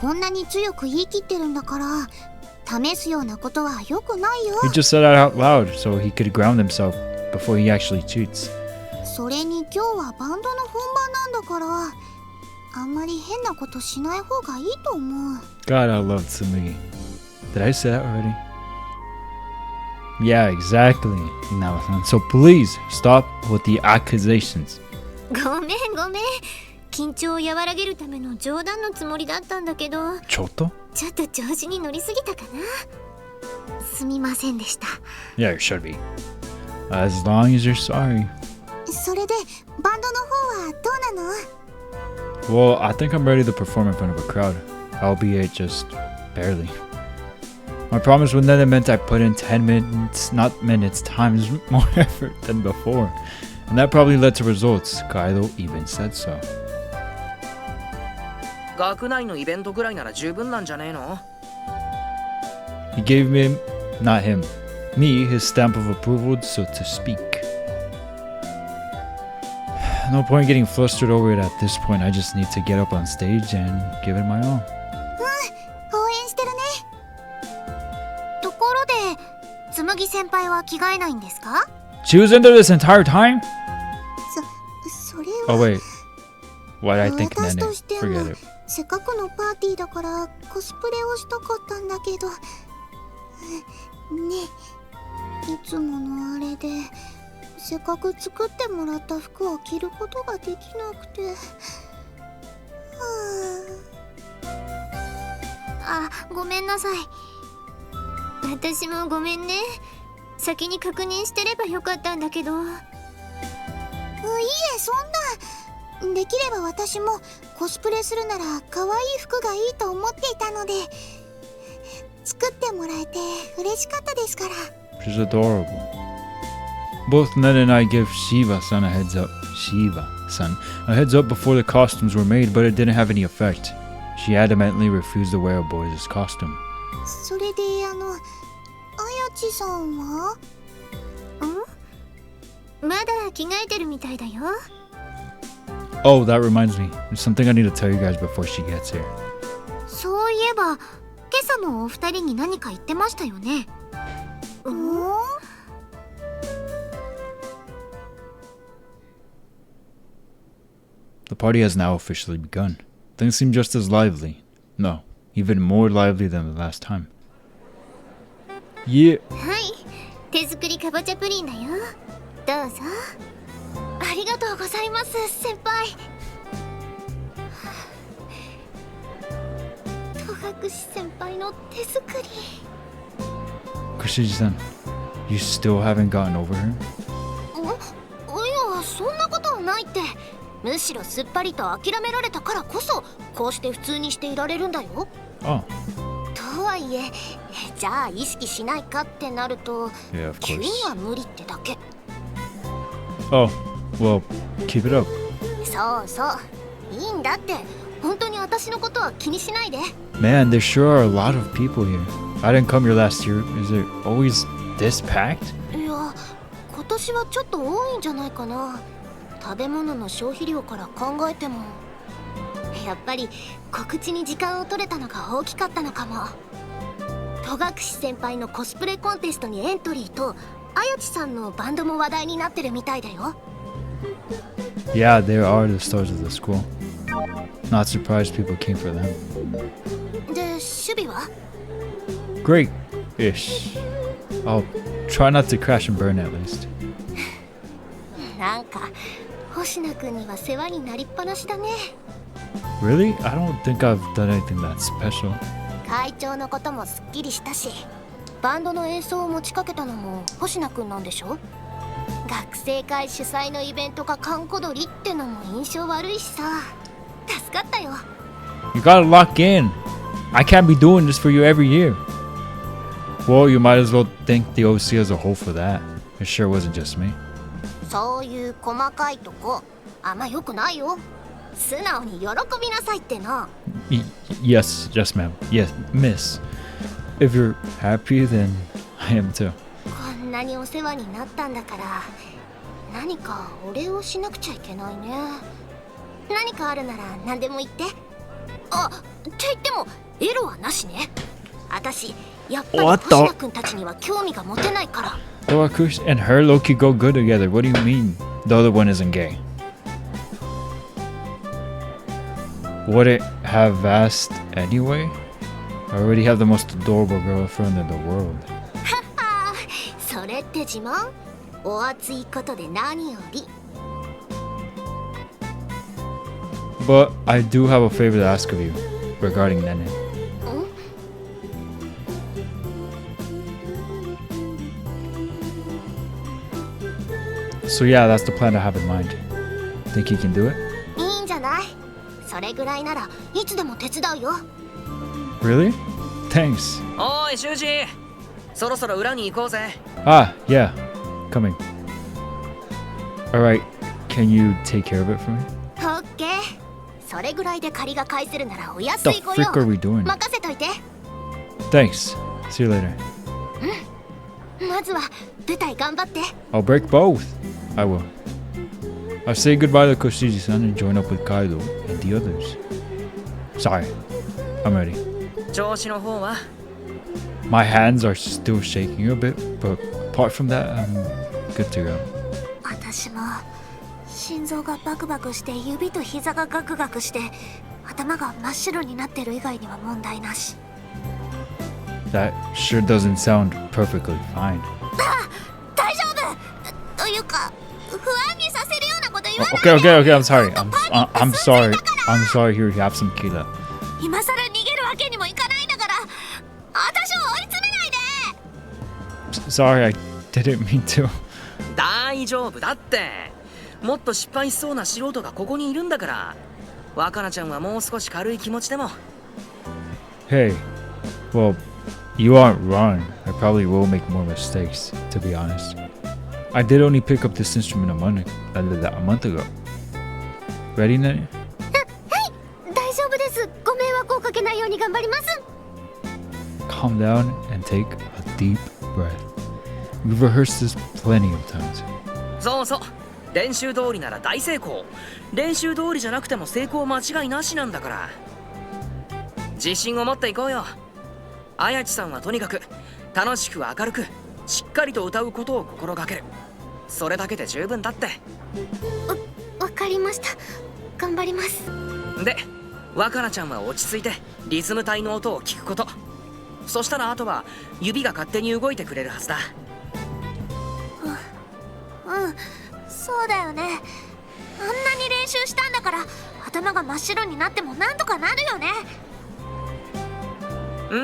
こんなに強く言い切ってるんだから、試すようなことは良くないよ。 He just said that out loud so he could ground himself before he actually cheats. それに今日はバンドの本番なんだから、あんまり変なことしない方がいいと思う。 God, I love Tsumugi. Did I say that already? Yeah, exactly. So please stop with the accusations. ごめん。緊張を和らげるための冗談のつもりだったんだけど、 Choto? ちょっと調子に乗りすぎたかな。すみませんでした。 Yeah, you should be. As long as you're sorry. それでバンドの方はどうなの？ Well, I think I'm ready to perform in front of a crowd, albeit just barely. My promise with Nene meant I put in 10 minutes, not minutes, times more effort than before. And that probably led to results. Kaido even said so. 学内のイベントぐらいなら十分なんじゃねえの？ He gave me, not him, me his stamp of approval, so to speak. No point getting flustered over it at this point. I just need to get up on stage and give it my all. 応援してるね。ところで、紬先輩は着替えないんですか？ She was into this entire time? それは。 Oh wait. What I think 私 Nene. としても Forget it. せっかくのパーティーだからコスプレをしたかったんだけど、ね、いつものあれでせっかく作ってもらった服を着ることができなくて、あ、ごめんなさい。私もごめんね。先に確認してればよかったんだけど。いいえ、そんな。できれば私もコスプレするなら可愛い服がいいと思っていたので、作ってもらえて嬉しかったですから。 She's adorable. Both Nene and I give Shiva-san a heads up. Shiva-san a heads up before the costumes were made, but it didn't have any effect. She adamantly refused to wear a boy's costume. それであやちさんは？まだ着替えてるみたいだよ。 Oh, that reminds me. There's something I need to tell you guys before she gets here. そういえば、今朝もお二人に何か言ってましたよね。The party has now officially begun. Things seem just as lively. No, even more lively than the last time. Yeah. はい、手作りかぼちゃプリンだよ。どうぞ。ありがとうございます、先輩。戸隠先輩の手作り。Kushiji-san, you still haven't gotten over her? いや、そんなことはないって。むしろすっぱりと諦められたからこそこうして普通にしていられるんだよ。 Oh, とはいえ、じゃあ意識しないかってなると yeah, of 急に course. は無理ってだけ。 Oh, well, keep it up. そうそう、いいんだって。本当に私のことは気にしないで。 Man, there sure are a lot of people here. I didn't come here last year. Is it always this packed? いや、今年はちょっと多いんじゃないかな。食べ物の消費量から考えても。やっぱり告知に時間を取れたのが大きかったのかも。戸隠先輩のコスプレコンテストにエントリーとあやちさんのバンドも話題になってるみたいだよ。 Yeah, they are the stars of the school. Not surprised people came for them. で、守備は Great-ish. I'll try not to crash and burn at least. なんか星名くんには世話になりっぱなしだね。 Really? I don't think I've done anything that special. 会長のこともすっきりしたし、バンドの演奏を持ちかけたのも星名くんなんでしょ。学生会主催のイベントが閑古鳥ってのも印象悪いしさ。助かったよ。 You gotta lock in. I can't be doing this for you every year. Well, you might as well thank the OC as a whole for that. It sure wasn't just me. そういう細かいとこあんま良くないよ。素直に喜びなさいってな。 Yes, ma'am. Yes, miss. If you're happy, then I am too. こんなにお世話になったんだから何かお礼をしなくちゃいけないね。何かあるなら何でも言って。あ、って言ってもエロはなしね。私やっぱり What the- 星名くんたちには興味が持てないから。 Though Akush and her Loki go good together. What do you mean? The other one isn't gay. Would it have asked anyway? I already have the most adorable girlfriend in the world. ああ、それって自慢？お熱いことで何より。 But I do have a favor to ask of you regarding Nene. So yeah, that's the plan I have in mind. Think he can do it? いいんじゃない？それぐらいならいつでも手伝うよ。 Really? Thanks. おい修二、そろそろ裏に行こうぜ。 Ah, yeah. Coming. Alright, can you take care of it for me? オッケー。それぐらいで借りが返せるならお安 The いご frick 用。 are we doing? 任せといて。 Thanks. See you later. まずは舞台頑張って。 I'll break both. I will. I'll say goodbye to Koshiji-san and join up with Kaido and the others. Sorry. I'm ready. 調子の方は？ My hands are still shaking a bit, but apart from that, I'm good to go. 私も心臓がバクバクして指と膝がガクガクして頭が真っ白になってる以外には問題なし。 That sure doesn't sound perfectly fine. 大丈夫というか不安にさせるようなこと言わない Okay, で。 okay, okay. I'm sorry. I'm sorry. I'm sorry. Here, you have some tequila. 今さら逃げるわけにもいかないんだから私を追い詰めないで。 Sorry, I didn't mean to. 大丈夫だって。もっと失敗しそうな素人がここにいるんだから。若菜ちゃんはもう少し軽い気持ちでも。 Hey, well, you aren't wrong. I probably will make more mistakes, to be honest. I did only pick up this instrument a month ago. Ready, Nene? 大丈夫です。ご迷惑をかけないように頑張ります。 Calm down and take a deep breath. We've rehearsed this plenty of times. そうそう。練習通りなら大成功。練習通りじゃなくても成功間違いなしなんだから。自信を持っていこうよ。あやちさんはとにかく楽しく明るくしっかりと歌うことを心がける。それだけで十分だって。わかりました。頑張ります。で、若菜ちゃんは落ち着いてリズム隊の音を聞くこと。そしたらあとは指が勝手に動いてくれるはずだ。うん、そうだよね。あんなに練習したんだから頭が真っ白になってもなんとかなるよね。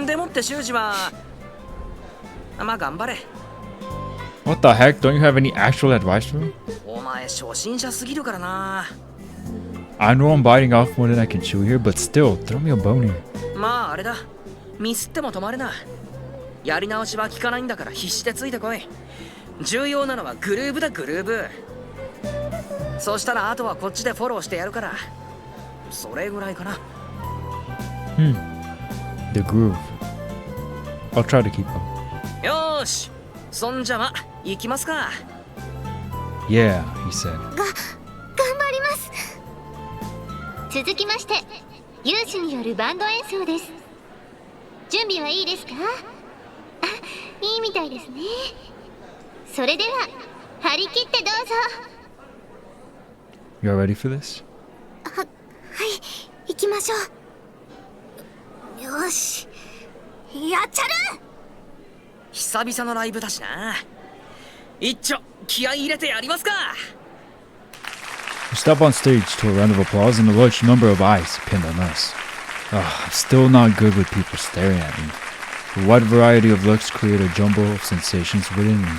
んでもって修二はまあ頑張れ。 What the heck? Don't you have any actual advice for me? お前初心者すぎるからな。I know I'm biting off more than I can chew here, but still, throw me a bone here. まああれだ。ミスっても止まるな。やり直しは効かないんだから必死でついてこい。重要なのはグルーブだグルーブ。そしたらあとはこっちでフォローしてやるから。それぐらいかな。The groove. I'll try to keep up. よーし。そんじゃま、行きますか。Yeah, he said. 頑張ります。続きまして有志によるバンド演奏です。準備はいいですか？あ、いいみたいですね。それでは張り切ってどうぞ。 You're ready for this? はい、行きましょう。よし、やっちゃる。久々のライブだしな。一丁気合い入れてやりますか。 We step on stage to a round of applause and a large number of eyes pinned on us. I'm still not good with people staring at me. A wide variety of looks create a jumble of sensations within me.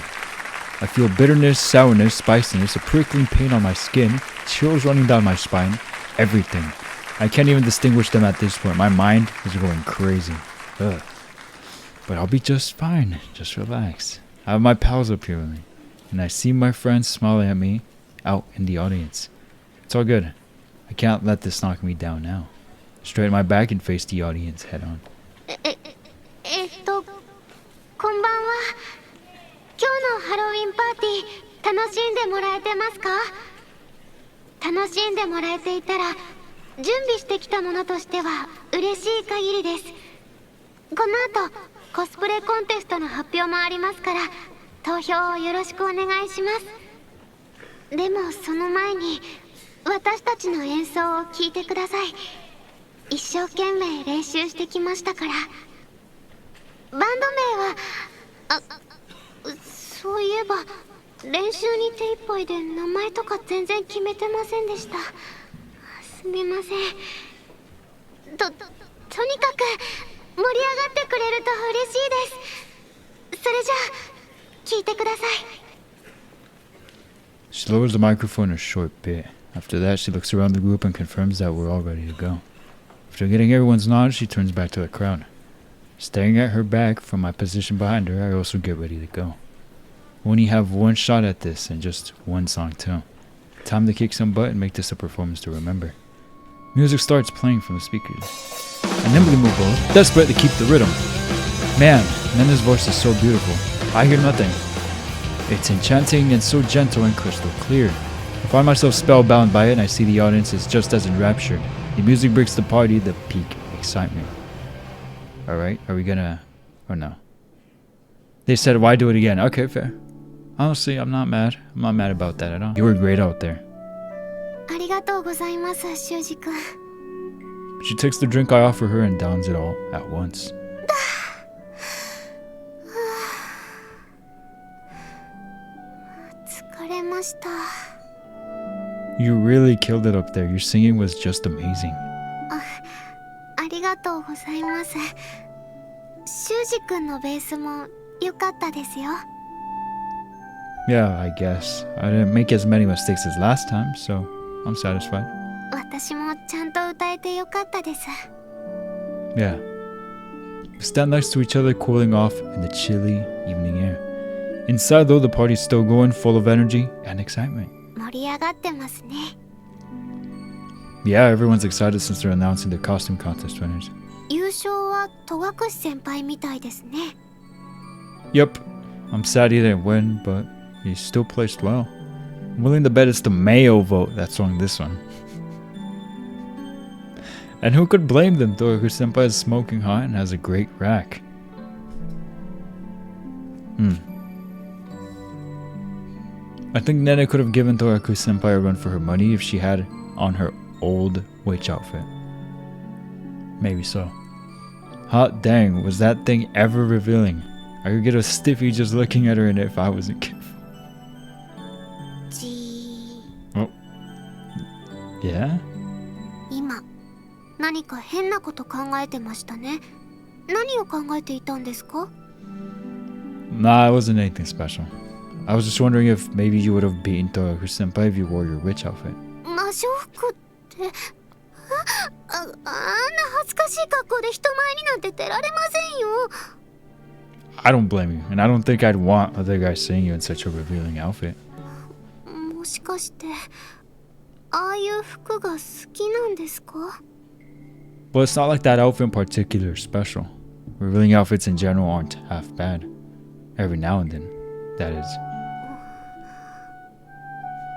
I feel bitterness, sourness, spiciness, a prickling pain on my skin, chills running down my spine, everything. I can't even distinguish them at this point. My mind is going crazy. Ugh. But I'll be just fine. Just relax. I have my pals up here with me, and I see my friends smiling at me out in the audience. It's all good. I can't let this knock me down now. Straighten my back and face the audience head on. こんばんは。今日のハロウィンパーティー楽しんでもらえてますか？楽しんでもらえていたら準備してきたものとしては嬉しい限りです。この後コスプレコンテストの発表もありますから投票をよろしくお願いします。でもその前に私たちの演奏を聞いてください。一生懸命練習してきましたから。バンド名はそういえば練習に手一杯で名前とか全然決めてませんでした。すみません。とにかく盛り上がってくれると嬉しいです。それじゃあ聞いてください。 She lowers the microphone a short bit. After that, she looks around the group and confirms that we're all ready to go. After getting everyone's nod, she turns back to the crowd. Staring at her back from my position behind her, I also get ready to go. We only have one shot at this and just one song too. Time to kick some butt and make this a performance to remember. Music starts playing from the speakers. I nimbly move over, desperate to keep the rhythm. Man, Nene's voice is so beautiful. I hear nothing. It's enchanting and so gentle and crystal clear. I find myself spellbound by it and I see the audience is just as enraptured. The music breaks the party, the peak excitement. Alright, are we gonna... or no? They said, why do it again? Okay, fair. Honestly, I'm not mad. I'm not mad about that at all. You were great out there. ありがとうございます、修二君。 She takes the drink I offer her and downs it all at once. 疲れました。 You really killed it up there. Your singing was just amazing. ありがとうございます。修二君のベースも良かったですよ。 Yeah, I guess. I didn't make as many mistakes as last time, so I'm satisfied. 私もちゃんと歌えて良かったです。 Yeah. We stand next to each other, cooling off in the chilly evening air. Inside, though, the party's still going, full of energy and excitement. 盛り上がってますね。 Yeah, everyone's excited since they're announcing the costume contest winners. 優勝は戸隠先輩みたいですね。 Yep. I'm sad he didn't win, but he still placed well. I'm willing to bet it's the Mayo vote that swung this one. And who could blame them? Toraku senpai is smoking hot and has a great rack. I think Nene could have given Toraku senpai a run for her money if she had on her old witch outfit. Maybe so. Hot dang, was that thing ever revealing? I could get a stiffy just looking at her and if I wasn't careful. ー Yeah? 今何か変なこと考えてましたね。何を考えていたんですか？ Nah, it wasn't anything special. I was just wondering if maybe you would have beaten Toraku senpai if you wore your witch outfit. 魔女服って。あんな恥ずかしい格好で人前になんて出られませんよ。 I don't blame you, and I don't think I'd want other guys seeing you in such a revealing outfit. もしかしてああいう服が好きなんですか？ Well, it's not like that outfit in particular is special. Revealing outfits in general aren't half bad. Every now and then, that is.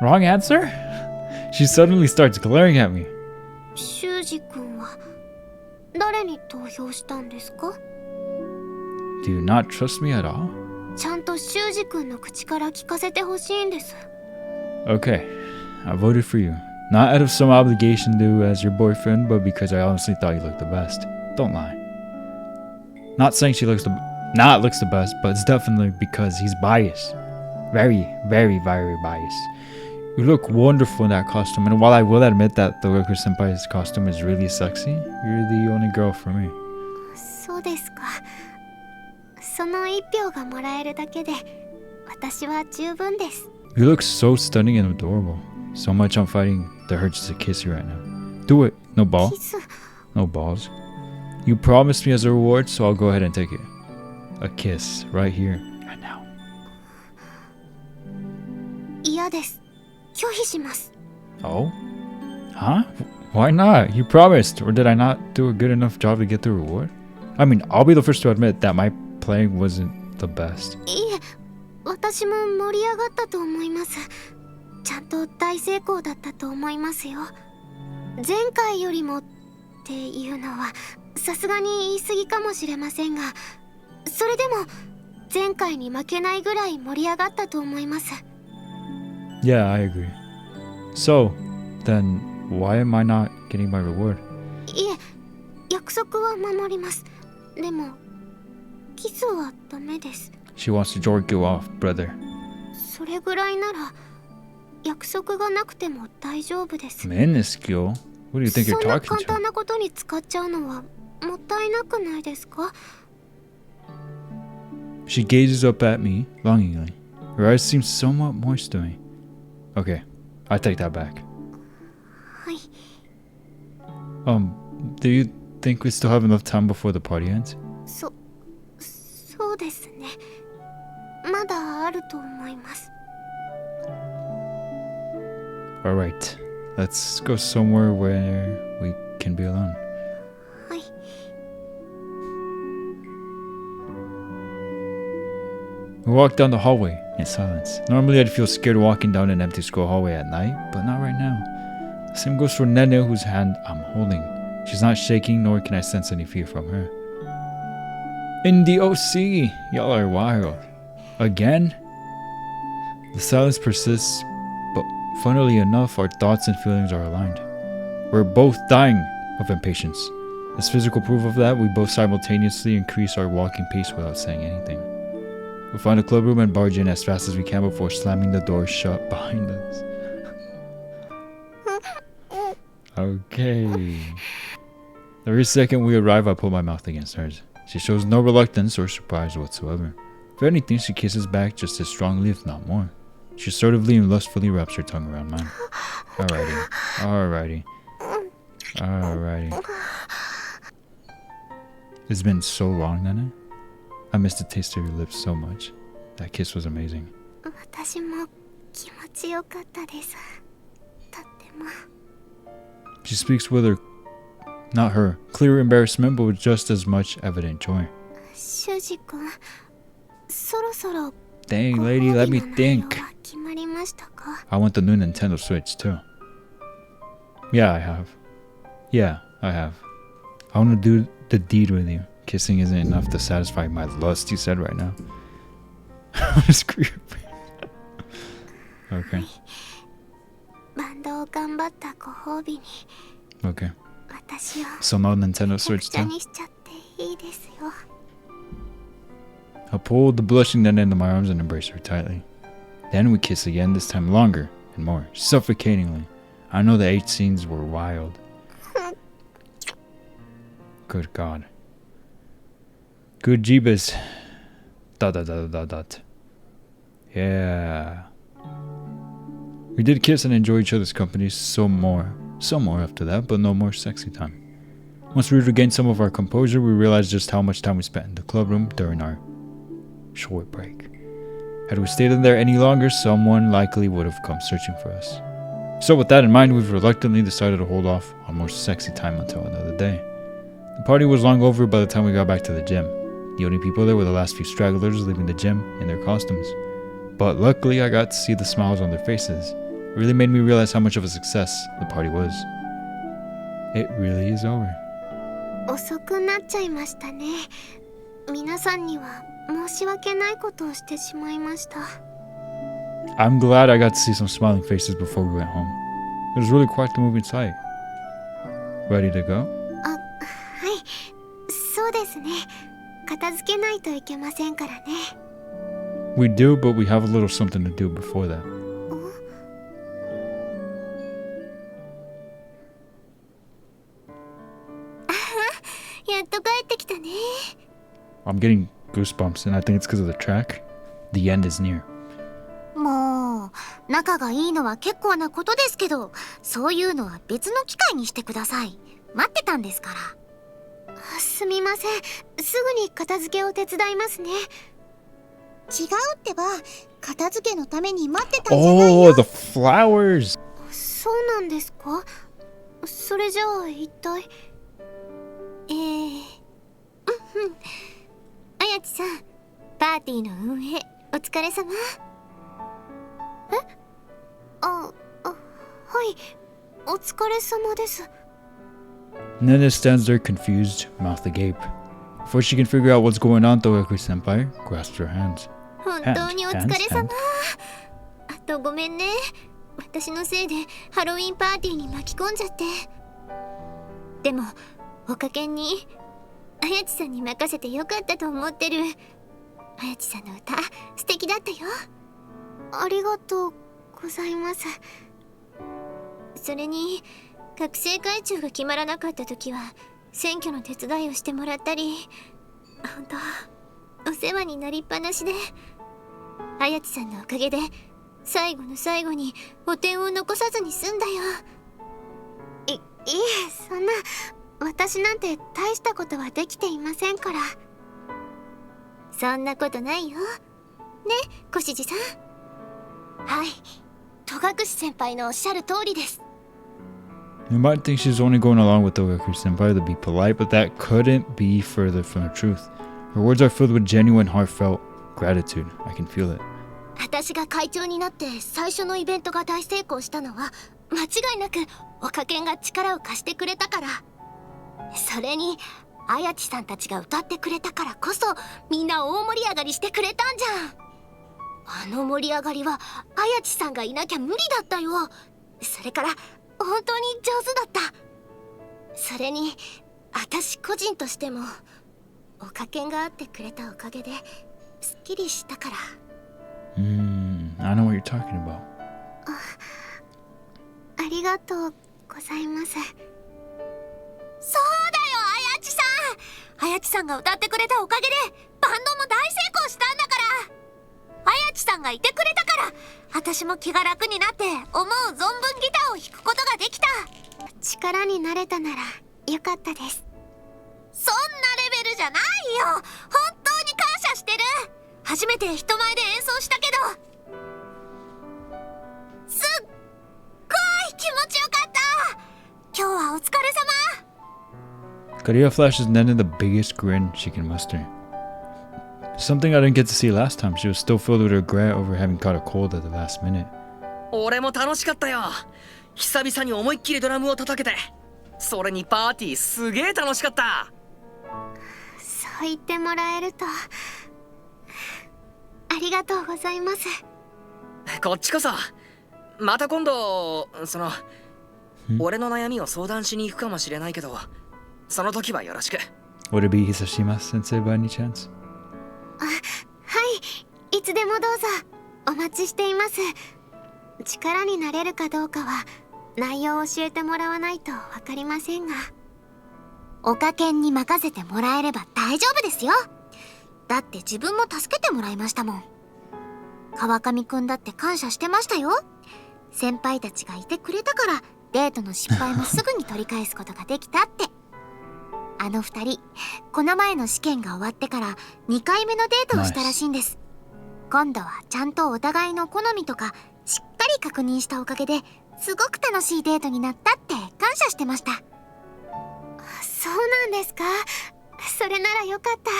Wrong answer? She suddenly starts glaring at me. 修二君は誰に投票したんですか？ Do you not trust me at all? ちゃんと修二君の口から聞かせてほしいんです。 Okay, I voted for you. Not out of some obligation to as your boyfriend, but because I honestly thought you looked the best. Don't lie. Not saying she looks the best, but it's definitely because he's biased. Very, very, very biased. You look wonderful in that costume, and while I will admit that the Jorker Senpai's costume is really sexy, you're the only girl for me. そうですか。その一票がもらえるだけで私は十分です。 You look so stunning and adorable. So much I'm fighting the urge to kiss you right now. Do it. No ball. キス No balls. You promised me as a reward, so I'll go ahead and take it. A kiss right here, right now. 嫌です。拒否します。 Oh? Huh? Why not? You promised. Or did I not do a good enough job to get the reward? I mean, I'll be the first to admit that my playing wasn't the best. いえ、私も盛り上がったと思います。ちゃんと大成功だったと思いますよ。前回よりもっていうのはさすがに言い過ぎかもしれませんが、それでも前回に負けないぐらい盛り上がったと思います。 Yeah, I agree. So, then why am I not getting my reward? いえ、約束は守ります。でもキスはダメです。 She wants to jerk you off, brother. それぐらいなら約束がなくても大丈夫です。 Minuscule? What do you think そ you're んな talking 簡 to? 単なことに使っちゃうのはもったいなくないですか？ She gazes up at me longingly. Her eyes seem somewhat moist to me. Okay, I take that back. はい。 Do you think we still have enough time before the party ends? そうですね。まだあると思います。 Alright, let's go somewhere where we can be alone. はい。 We walk down the hallway in silence. Normally I'd feel scared walking down an empty school hallway at night, but not right now. The same goes for Nene, whose hand I'm holding. She's not shaking, nor can I sense any fear from her. In the OC! Y'all are wild. Again? The silence persists, but funnily enough, our thoughts and feelings are aligned. We're both dying of impatience. As physical proof of that, we both simultaneously increase our walking pace without saying anything. We find a club room and barge in as fast as we can before slamming the door shut behind us. Okay. Every second we arrive, I put my mouth against hers. She shows no reluctance or surprise whatsoever. If anything, she kisses back just as strongly, if not more. She assertively and lustfully wraps her tongue around mine. Alrighty. It's been so long, Nene. I miss the taste of your lips so much. That kiss was amazing. 私も気持ちよかったです。とっても。 She speaks with her, not her, clear embarrassment, but with just as much evident joy. 修二君、そろそろ Dang, lady, let me ご褒美の内容 think. は決まりましたか？ I want the new Nintendo Switch, too. Yeah, I have. I want to do the deed with you. Kissing isn't enough to satisfy my lust, you said right now. It's creepy. Okay. バンドを頑張ったご褒美に Okay. 私を So no Nintendo く Switch ちゃ too? にしちゃっていいですよ。 I pulled the blushing Nene into my arms and embraced her tightly. Then we kissed again, this time longer and more, suffocatingly. I know the 8 scenes were wild. Good God. Good Jeebus. ... Yeah. We did kiss and enjoy each other's company some more, Some more after that, but no more sexy time. Once we regained some of our composure, we realized just how much time we spent in the club room during our short break. Had we stayed in there any longer, someone likely would have come searching for us. So with that in mind, we've reluctantly decided to hold off on more sexy time until another day. The party was long over by the time we got back to the gym. The only people there were the last few stragglers leaving the gym in their costumes. But luckily, I got to see the smiles on their faces. It really made me realize how much of a success the party was. It really is over. 遅くなっちゃいましたね。皆さんには申し訳ないことをしてしまいました。I'm glad I got to see some smiling faces before we went home. It was really quite the moving sight. Ready to go? あ、はい、そうですね。片付けないといけませんからね。We do, but we have a little something to do before that. やっと帰ってきたね。I'm getting goosebumps, and I think it's because of the track. The end is near. もう仲がいいのは結構なことですけど、そういうのは別の機会にしてください。待ってたんですから。すみません。すぐに片付けを手伝いますね。違うってば、片付けのために待ってたんじゃないよ。Oh, the flowers! そうなんですか？それじゃあ一体あやちさん、パーティーの運営お疲れ様。はい、お疲れ様です。 Nene stands there confused, mouth agape. Before she can figure out what's going on, Togaku-senpai grasps her hands. 本当にお疲れ様。あとごめんね。私のせいでハロウィンパーティーに巻き込んじゃって。でもおかけにあやちさんに任せてよかったと思ってる。あやちさんの歌素敵だったよ。ありがとうございます。それに学生会長が決まらなかった時は選挙の手伝いをしてもらったり、本当お世話になりっぱなしで、あやちさんのおかげで最後の最後に汚点を残さずに済んだよ。いえ、そんな、私なんて大したことはできていませんから。そんなことないよ。ね、小獅子さん。はい、戸隠先輩のおっしゃる通りです。 You might think she's only going along with Togaku-senpai to be polite, but that couldn't be further from the truth. Her words are filled with genuine, heartfelt gratitude. I can feel it. 私が会長になって最初のイベントが大成功したのは間違いなくおかけんが力を貸してくれたから。それにあやちさんたちが歌ってくれたからこそみんな大盛り上がりしてくれたんじゃん。あの盛り上がりはあやちさんがいなきゃ無理だったよ。それから本当に上手だった。それに私個人としてもおかけんがあってくれたおかげですっきりしたから。I know what you're talking about. ありがとうございます。そうだよ、あやちさん。あやちさんが歌ってくれたおかげでバンドも大成功したんだから。あやちさんがいてくれたから私も気が楽になって思う存分ギターを弾くことができた。力になれたならよかったです。そんなレベルじゃないよ。本当に感謝してる。初めて人前で演奏したけどすっごい気持ちよかった。今日はお疲れ様。 Karia flashes Nene the biggest grin she can muster. Something I didn't get to see last time. She was still filled with regret over having caught a cold at the last minute. 俺も楽しかったよ。久々に思いっきりドラムを叩けて、それにパーティーすげえ楽しかった。そう言ってもらえるとありがとうございます。こっちこそまた今度俺の悩みを相談しに行くかもしれないけど、その時はよろしく。 Would it be Hisashima sensei by any chance? はい、いつでもどうぞ。お待ちしています。力になれるかどうかは内容を教えてもらわないとわかりませんが、おかけんに任せてもらえれば大丈夫ですよ。だって自分も助けてもらいましたもん。川上くんだって感謝してましたよ。先輩たちがいてくれたからデートの失敗もすぐに取り返すことができたって。あの二人、この前の試験が終わってから2回目のデートをしたらしいんです。今度はちゃんとお互いの好みとかしっかり確認したおかげですごく楽しいデートになったって感謝してました。そうなんですか。それならよかった。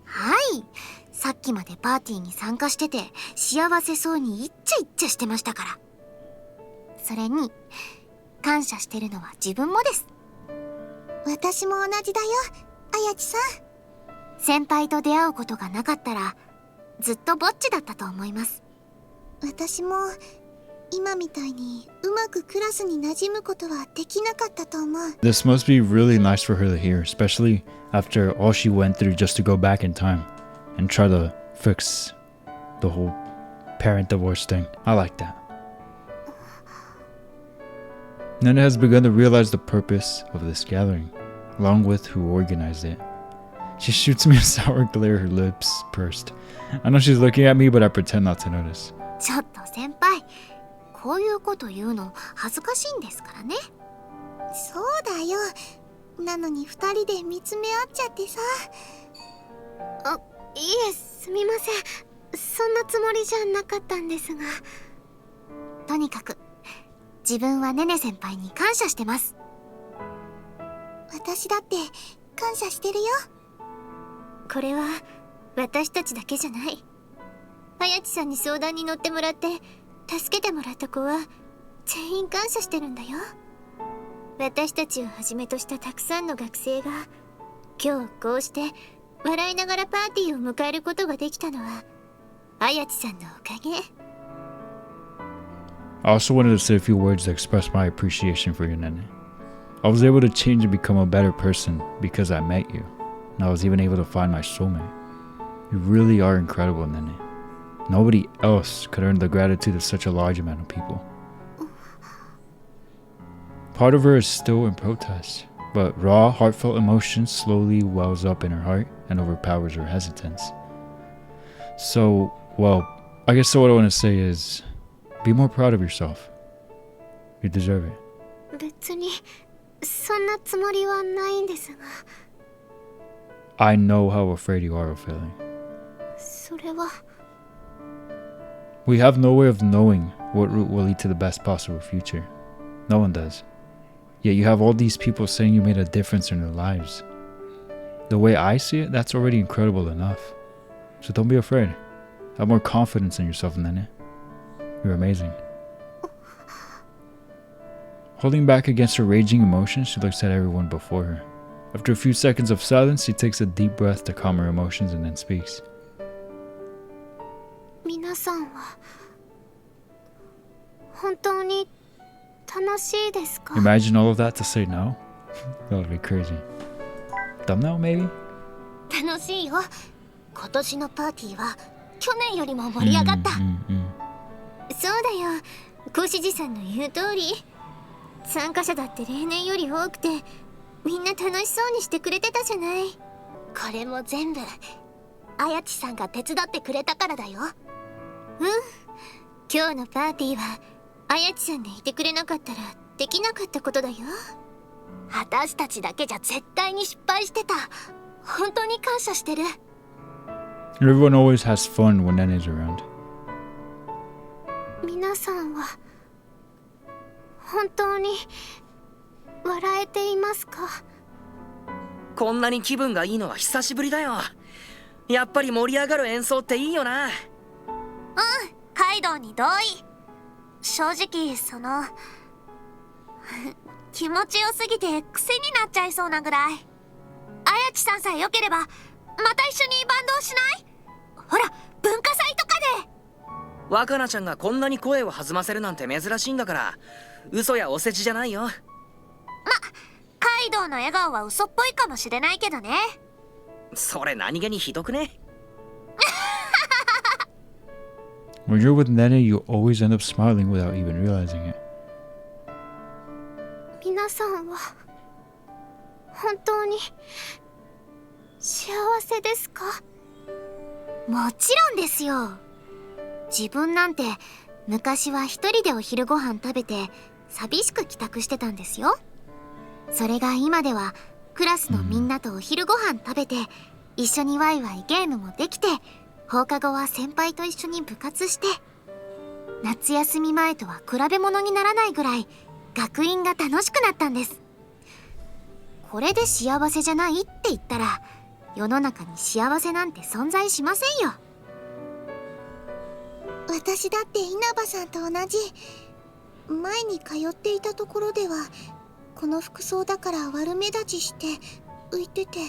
はい、さっきまでパーティーに参加してて幸せそうにイッチャイッチャしてましたから。それに感謝してるのは自分もです。私も同じだよ、あやちさん。先輩と出会うことがなかったらずっとぼっちだったと思います。私も今みたいにうまくクラスに馴染むことはできなかったと思う。 This must be really nice for her to hear, especially after all she went through just to go back in time and try to fix the whole parent divorce thing. I like that. Nene has begun to realize the purpose of this gathering, along with who organized it. She shoots me a sour glare, her lips pursed. I know she's looking at me, but I pretend not to notice. ちょっと先輩、こういうこと言うの恥ずかしいんですからね。そうだよ。なのに二人で見つめ合っちゃってさ。いえ、すみません。そんなつもりじゃなかったんですが。とにかく自分はネネ先輩に感謝してます。私だって感謝してるよ。これは私たちだけじゃない。あやちさんに相談に乗ってもらって助けてもらった子は全員感謝してるんだよ。私たちをはじめとしたたくさんの学生が今日こうして笑いながらパーティーを迎えることができたのはあやちさんのおかげ。I also wanted to say a few words to express my appreciation for you, Nene. I was able to change and become a better person because I met you, and I was even able to find my soulmate. You really are incredible, Nene. Nobody else could earn the gratitude of such a large amount of people. Part of her is still in protest, but raw, heartfelt emotion slowly wells up in her heart and overpowers her hesitance. So, well, I guess what I want to say is, be more proud of yourself. You deserve it. 別にそんなつもりはないんですが。I know how afraid you are of failing. それは。We have no way of knowing what route will lead to the best possible future. No one does. Yet you have all these people saying you made a difference in their lives. The way I see it, that's already incredible enough. So don't be afraid. Have more confidence in yourself, Nene. You're amazing. Holding back against her raging emotions, she looks at everyone before her. After a few seconds of silence, she takes a deep breath to calm her emotions and then speaks. 皆さんは本当に楽しいですか？ Imagine all of that to say no? That would be crazy. Thumbnail, maybe? 楽しいよ。今年のパーティーは去年よりも盛り上がった。そうだよ。講師寺さんの言う通り。参加者だって例年より多くて、みんな楽しそうにしてくれてたじゃない。これも全部あやちさんが手伝ってくれたからだよ。うん。今日のパーティーはあやちさんでいてくれなかったらできなかったことだよ。私たちだけじゃ絶対に失敗してた。本当に感謝してる。Everyone always has fun when Nene's around. 皆さんは本当に笑えていますか？こんなに気分がいいのは久しぶりだよ。やっぱり盛り上がる演奏っていいよな。カイドウに同意。正直気持ちよすぎて癖になっちゃいそうなぐらい。あやちさんさえよければまた一緒にバンドをしない？ほら、文化祭とかで。若菜ちゃんがこんなに声を弾ませるなんて珍しいんだから、嘘やお世辞じゃないよ。カイドウの笑顔は嘘っぽいかもしれないけどね。それ何気にひどくね？ When you're with Nene, you always end up smiling without even realizing it. 皆さんは本当に幸せですか？もちろんですよ。自分なんて昔は一人でお昼ご飯食べて寂しく帰宅してたんですよ。それが今ではクラスのみんなとお昼ご飯食べて、一緒にワイワイゲームもできて、放課後は先輩と一緒に部活して、夏休み前とは比べ物にならないぐらい学院が楽しくなったんです。これで幸せじゃないって言ったら、世の中に幸せなんて存在しませんよ。私だって稲葉さんと同じ。前に通っていたところではこの服装だから悪目立ちして浮いてて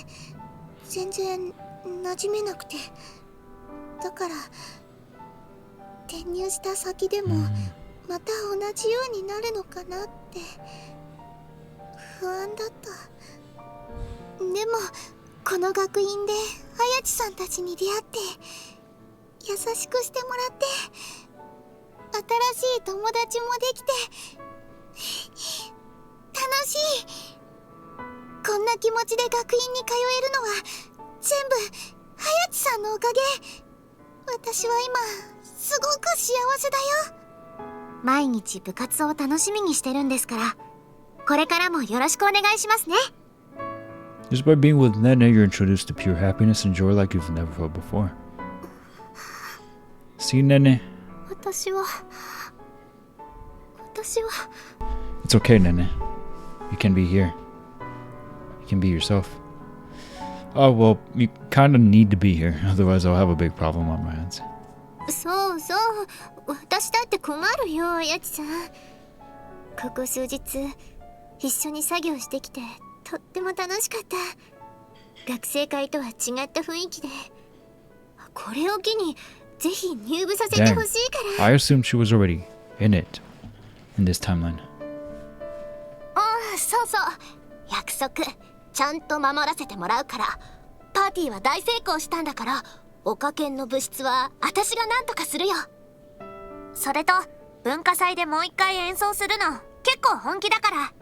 全然馴染めなくて、だから転入した先でもまた同じようになるのかなって不安だった。でもこの学院で綾地さんたちに出会って優しくしてもらって新しい友達もできて楽しい。こんな気持ちで学院に通えるのは全部綾地さんのおかげ。私は今すごく幸せだよ。毎日部活を楽しみにしてるんですから、これからもよろしくお願いしますね。 Just by being with Nene, you're introduced to pure happiness and joy like you've never felt before. See, Nene? 私は It's okay, Nene. You can be here. You can be yourself. Oh, well, you kind of need to be here. Otherwise, I'll have a big problem on my hands. そうそう、私だって困るよ、綾地さん。ここ数日一緒に作業してきてとっても楽しかった。学生会とは違った雰囲気で、これを機にぜひ入部させてほしいから。 I assumed she was already in it, in this timeline. そうそう、約束ちゃんと守らせてもらうから。パーティーは大成功したんだから、おかけんの部室は私が何とかするよ。それと文化祭でもう一回演奏するの結構本気だから、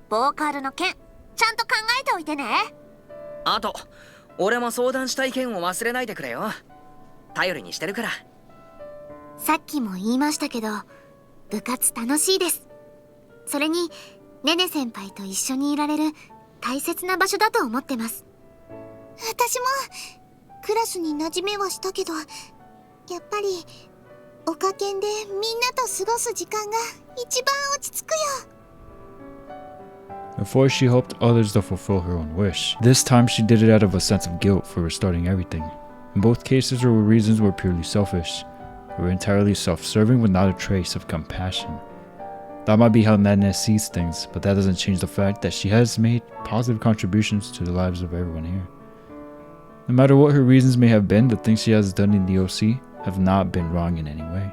ボーカルの件ちゃんと考えておいてね。あと俺も相談したい件を忘れないでくれよ。頼りにしてるから。さっきも言いましたけど、部活楽しいです。それにネネ先輩と一緒にいられる大切な場所だと思ってます。私もクラスに馴染めはしたけど、やっぱりおかけんでみんなと過ごす時間が一番落ち着くよ。Before, she hoped others to fulfill her own wish. This time, she did it out of a sense of guilt for restarting everything. In both cases, her reasons were purely selfish. They were entirely self-serving with not a trace of compassion. That might be how Nene sees things, but that doesn't change the fact that she has made positive contributions to the lives of everyone here. No matter what her reasons may have been, the things she has done in the OC have not been wrong in any way.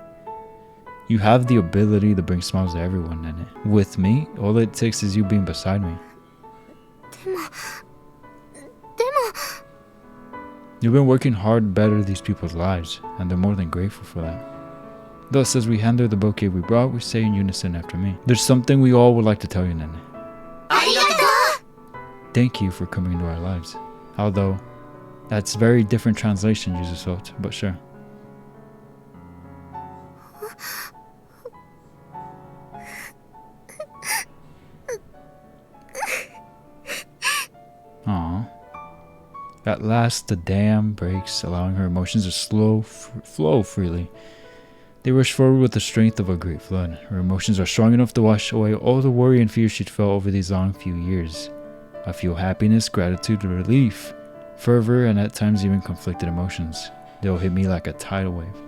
You have the ability to bring smiles to everyone, Nene. With me, all it takes is you being beside me. でも You've been working hard to better these people's lives, and they're more than grateful for that. Thus, as we hand her the bouquet we brought, we say in unison after me. There's something we all would like to tell you, Nene. ありがとう。 Thank you for coming into our lives. Although, that's very different translation, Jesus felt, but sure. Aww. At last, the dam breaks, allowing her emotions to flow freely. They rush forward with the strength of a great flood. Her emotions are strong enough to wash away all the worry and fear she'd felt over these long few years. I feel happiness, gratitude, relief, fervor, and at times even conflicted emotions. They'll hit me like a tidal wave.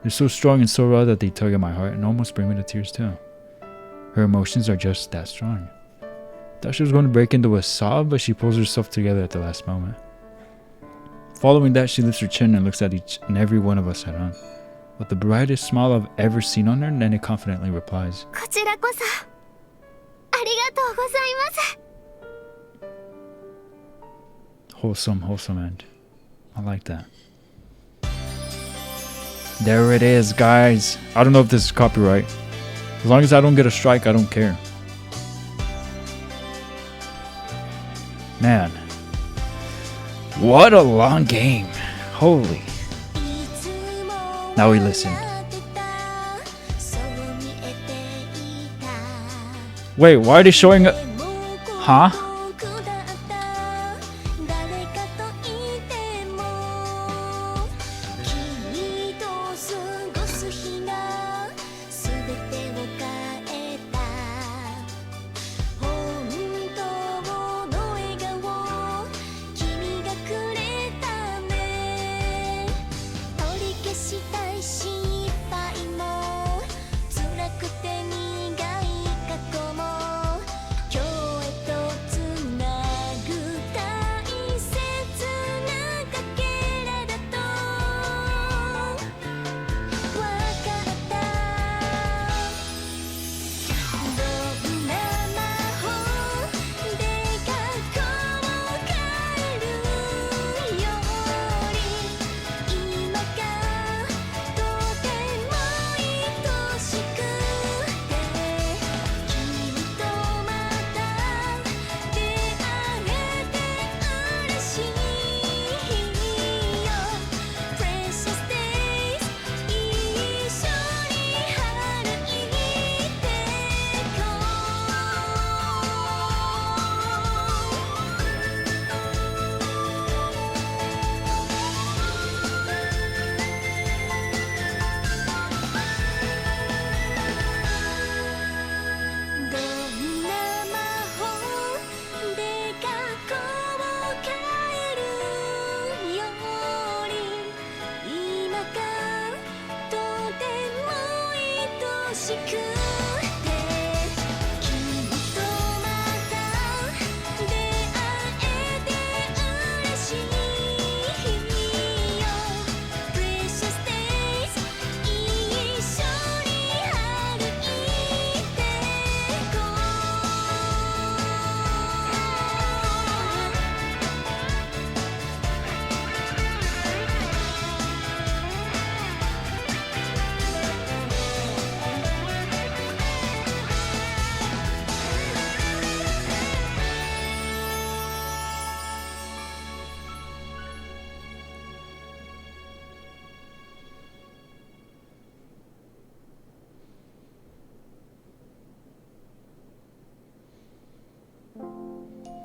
They're so strong and so raw that they tug at my heart and almost bring me to tears too. Her emotions are just that strong. Thought she was going to break into a sob, but she pulls herself together at the last moment. Following that, she lifts her chin and looks at each and every one of us head on. With the brightest smile I've ever seen on her, Nene confidently replies, こちらこそありがとうございます。 Wholesome, wholesome end. I like that. There it is, guys. I don't know if this is copyright. As long as I don't get a strike, I don't care. Man. What a long game. Holy. Now we listen. Wait, why are they showing a... Huh?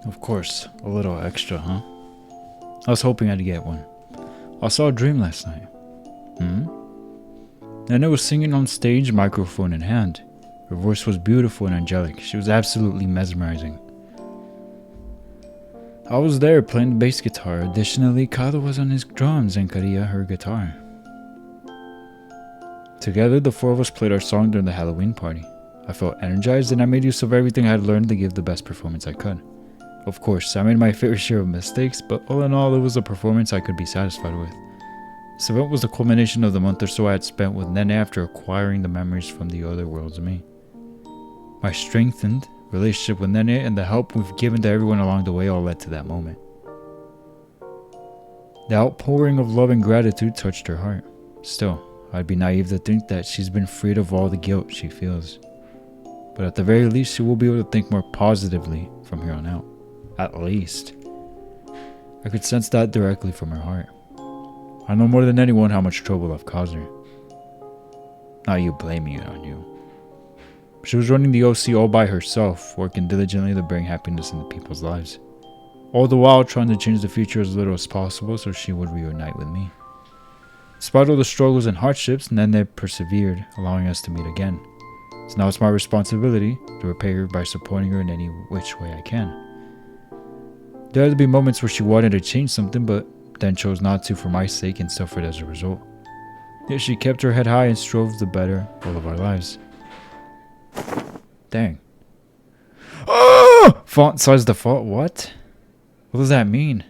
Of course, a little extra, huh? I was hoping I'd get one. I saw a dream last night. Nene was singing on stage, microphone in hand. Her voice was beautiful and angelic. She was absolutely mesmerizing. I was there playing the bass guitar. Additionally, Kado was on his drums and Kariya her guitar. Together, the four of us played our song during the Halloween party. I felt energized and I made use of everything I had learned to give the best performance I could. Of course, I made my fair share of mistakes, but all in all, it was a performance I could be satisfied with. This event was the culmination of the month or so I had spent with Nene after acquiring the memories from the other worlds of me. My strengthened relationship with Nene and the help we've given to everyone along the way all led to that moment. The outpouring of love and gratitude touched her heart. Still, I'd be naive to think that she's been freed of all the guilt she feels. But at the very least, she will be able to think more positively from here on out. At least. I could sense that directly from her heart. I know more than anyone how much trouble I've caused her. Not you blaming it on you. She was running the OC all by herself, working diligently to bring happiness into people's lives. All the while trying to change the future as little as possible so she would reunite with me. Despite all the struggles and hardships, Nene persevered, allowing us to meet again. So now it's my responsibility to repay her by supporting her in any which way I can. There had to be moments where she wanted to change something, but then chose not to for my sake and suffered as a result. Yet she kept her head high and strove to better all of our lives. Dang. Oh! Font size default? What? What does that mean?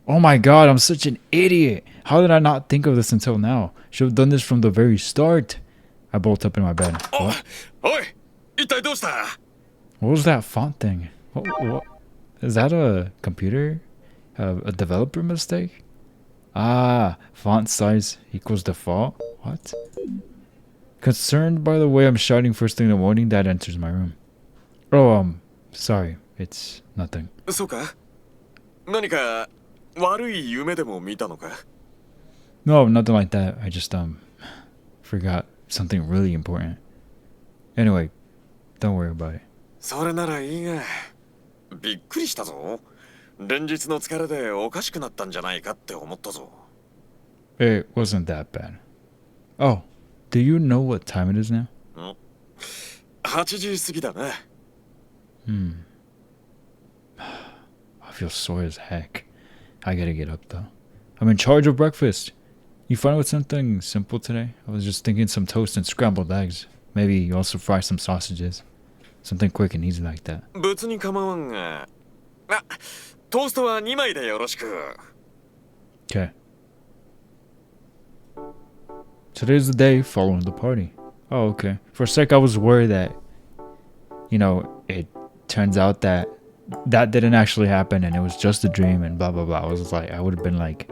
Oh my god, I'm such an idiot. How did I not think of this until now? Should have done this from the very start. I bolt up in my bed. What? What was that font thing? What? Is that a computer? A developer mistake? Ah, font size equals default? What? Concerned by the way I'm shouting first thing in the morning, Dad enters my room. Oh, sorry. It's nothing. No, nothing like that. I just, forgot something really important. Anyway, Don't worry about it. それならいいが、びっくりしたぞ。連日の疲れでおかしくなったんじゃないかって思ったぞ。It wasn't that bad. Oh, do you know what time it is now? 8時過ぎだな。I feel sore as heck. I gotta get up though. I'm in charge of breakfast. You fine with something simple today? I was just thinking some toast and scrambled eggs. Maybe you also fry some sausages. Something quick and easy like that. 別に構わんが。あ、トーストは2枚でよろしく。Okay. Today's the day following the party. Oh, okay. For a sec, I was worried that, you know, it turns out that that didn't actually happen and it was just a dream and blah, blah, blah. I was like, I would have been like,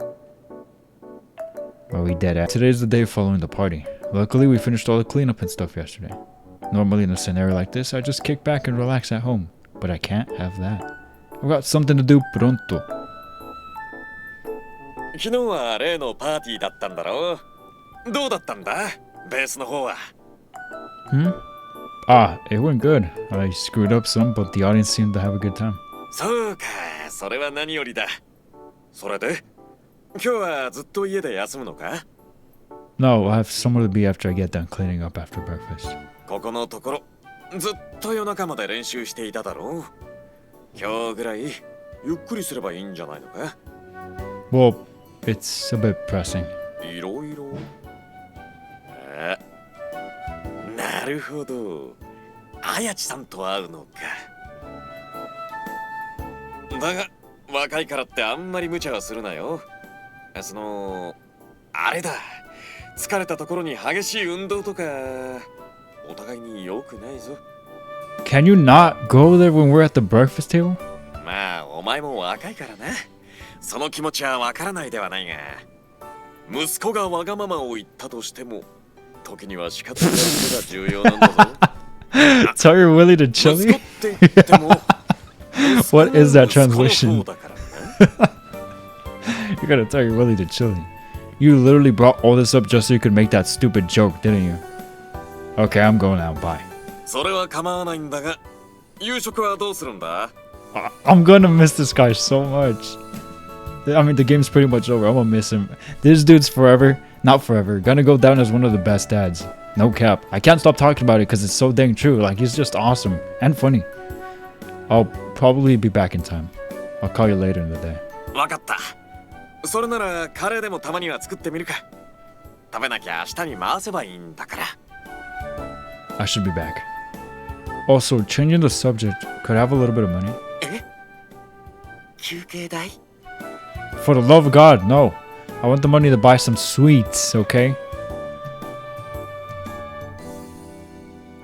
are we dead at? Today's the day following the party. Luckily, we finished all the cleanup and stuff yesterday. Normally, in a scenario like this, I just kick back and relax at home. But I can't have that. I've got something to do pronto. 昨日は例のパーティーだったんだろう。どうだったんだベースの方は。Ah, it went good. I screwed up some, but the audience seemed to have a good time. そうか、それは何よりだ。それで今日はずっと家で休むのか No, I have somewhere to be after I get done cleaning up after breakfast. ここのところずっと夜中まで練習していただろう。今日ぐらいゆっくりすればいいんじゃないのか Well, it's a bit pressing. いろいろ。なるほど。あやちさんと会うのか。だが若いからってあんまり無茶はするなよ。あれだ。疲れたところに激しい運動とかお互いに良くないぞ。Can you not go there when we're at the breakfast table? まあお前も若いからな。その気持ちはわからないではないが、息子がわがままを言ったとしても時には仕方ないことが重要なんだぞ。Tell your Willie to chili? 息子って言っても What is that translation? 息子の方だからな。You gotta tell your Willie to chili. You literally brought all this up just so you could make that stupid joke, didn't you? Okay, I'm going out. Bye. それは構わないんだが、夕食はどうするんだ I'm gonna miss this guy so much. I mean, the game's pretty much over. I'm gonna miss him. This dude's forever, not forever, gonna go down as one of the best dads. No cap. I can't stop talking about it because it's so dang true. Like, he's just awesome and funny. I'll probably be back in time. I'll call you later in the day. わかった。それならカレーでもたまには作ってみるか。食べなきゃ明日に回せばいいんだから。I should be back. Also, changing the subject, could I have a little bit of money? え？休憩代？ For the love of God, no. I want the money to buy some sweets, okay?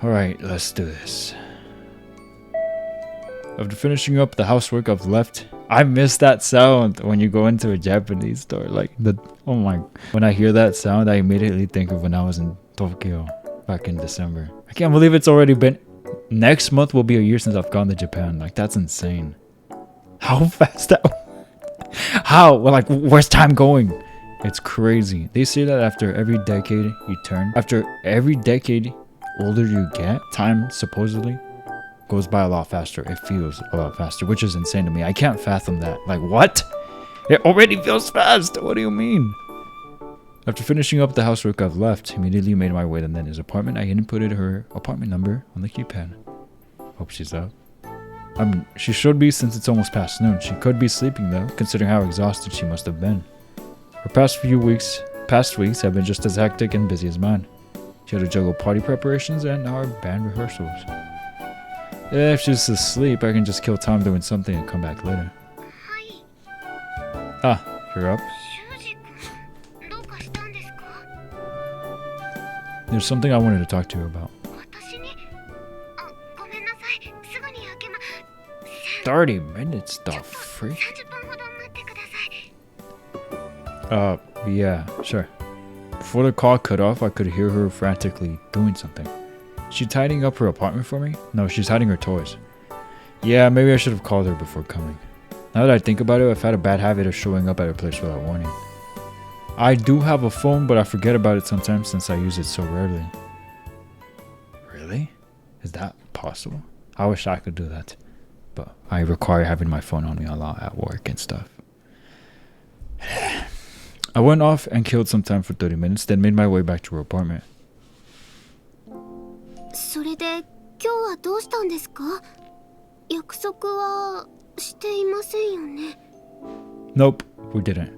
Alright, let's do this. After finishing up the housework I've left, I miss that sound when you go into a Japanese store. Like, oh my. When I hear that sound, I immediately think of when I was in Tokyo back in December. I can't believe it's already been... Next month will be a year since I've gone to Japan. Like, that's insane. How fast that... How? Well, like, where's time going? It's crazy. They say that after every decade you turn, after every decade older you get, time supposedly goes by a lot faster. It feels a lot faster, which is insane to me. I can't fathom that. Like, what? It already feels fast. What do you mean? After finishing up the housework I've left, immediately made my way to Nene's apartment. I inputted her apartment number on the keypad. Hope she's up. She should be since it's almost past noon. She could be sleeping though, considering how exhausted she must have been. Her past weeks have been just as hectic and busy as mine. She had to juggle party preparations and our band rehearsals. If she's asleep, I can just kill time doing something and come back later. Ah, you're up? There's something I wanted to talk to you about. 30 minutes, the freak? Yeah, sure. Before the call cut off, I could hear her frantically doing something. Is she tidying up her apartment for me? No, she's hiding her toys. Yeah, maybe I should have called her before coming. Now that I think about it, I've had a bad habit of showing up at her place without warning. I do have a phone, but I forget about it sometimes since I use it so rarely. Really? Is that impossible. I wish I could do that. But I require having my phone on me a lot at work and stuff. I went off and killed some time for 30 minutes, then made my way back to her apartment. それで今日はどうしたんですか？約束はしていませんよね。 Nope, we didn't.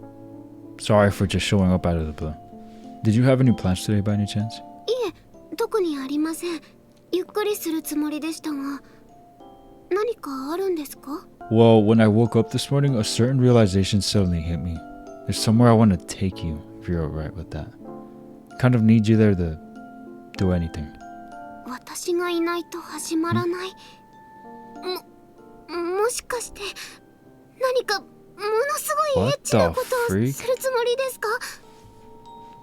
Sorry for just showing up out of the blue. Did you have any plans today by any chance? いえ、特にありません。ゆっくりするつもりでしたが、何かあるんですか？ Well, when I woke up this morning, a certain realization suddenly hit me. There's somewhere I want to take you, if you're alright with that. Kind of need you there to do anything. 私がいないと始まらない。もしかして何かものすごいエッチなことをするつもりですか？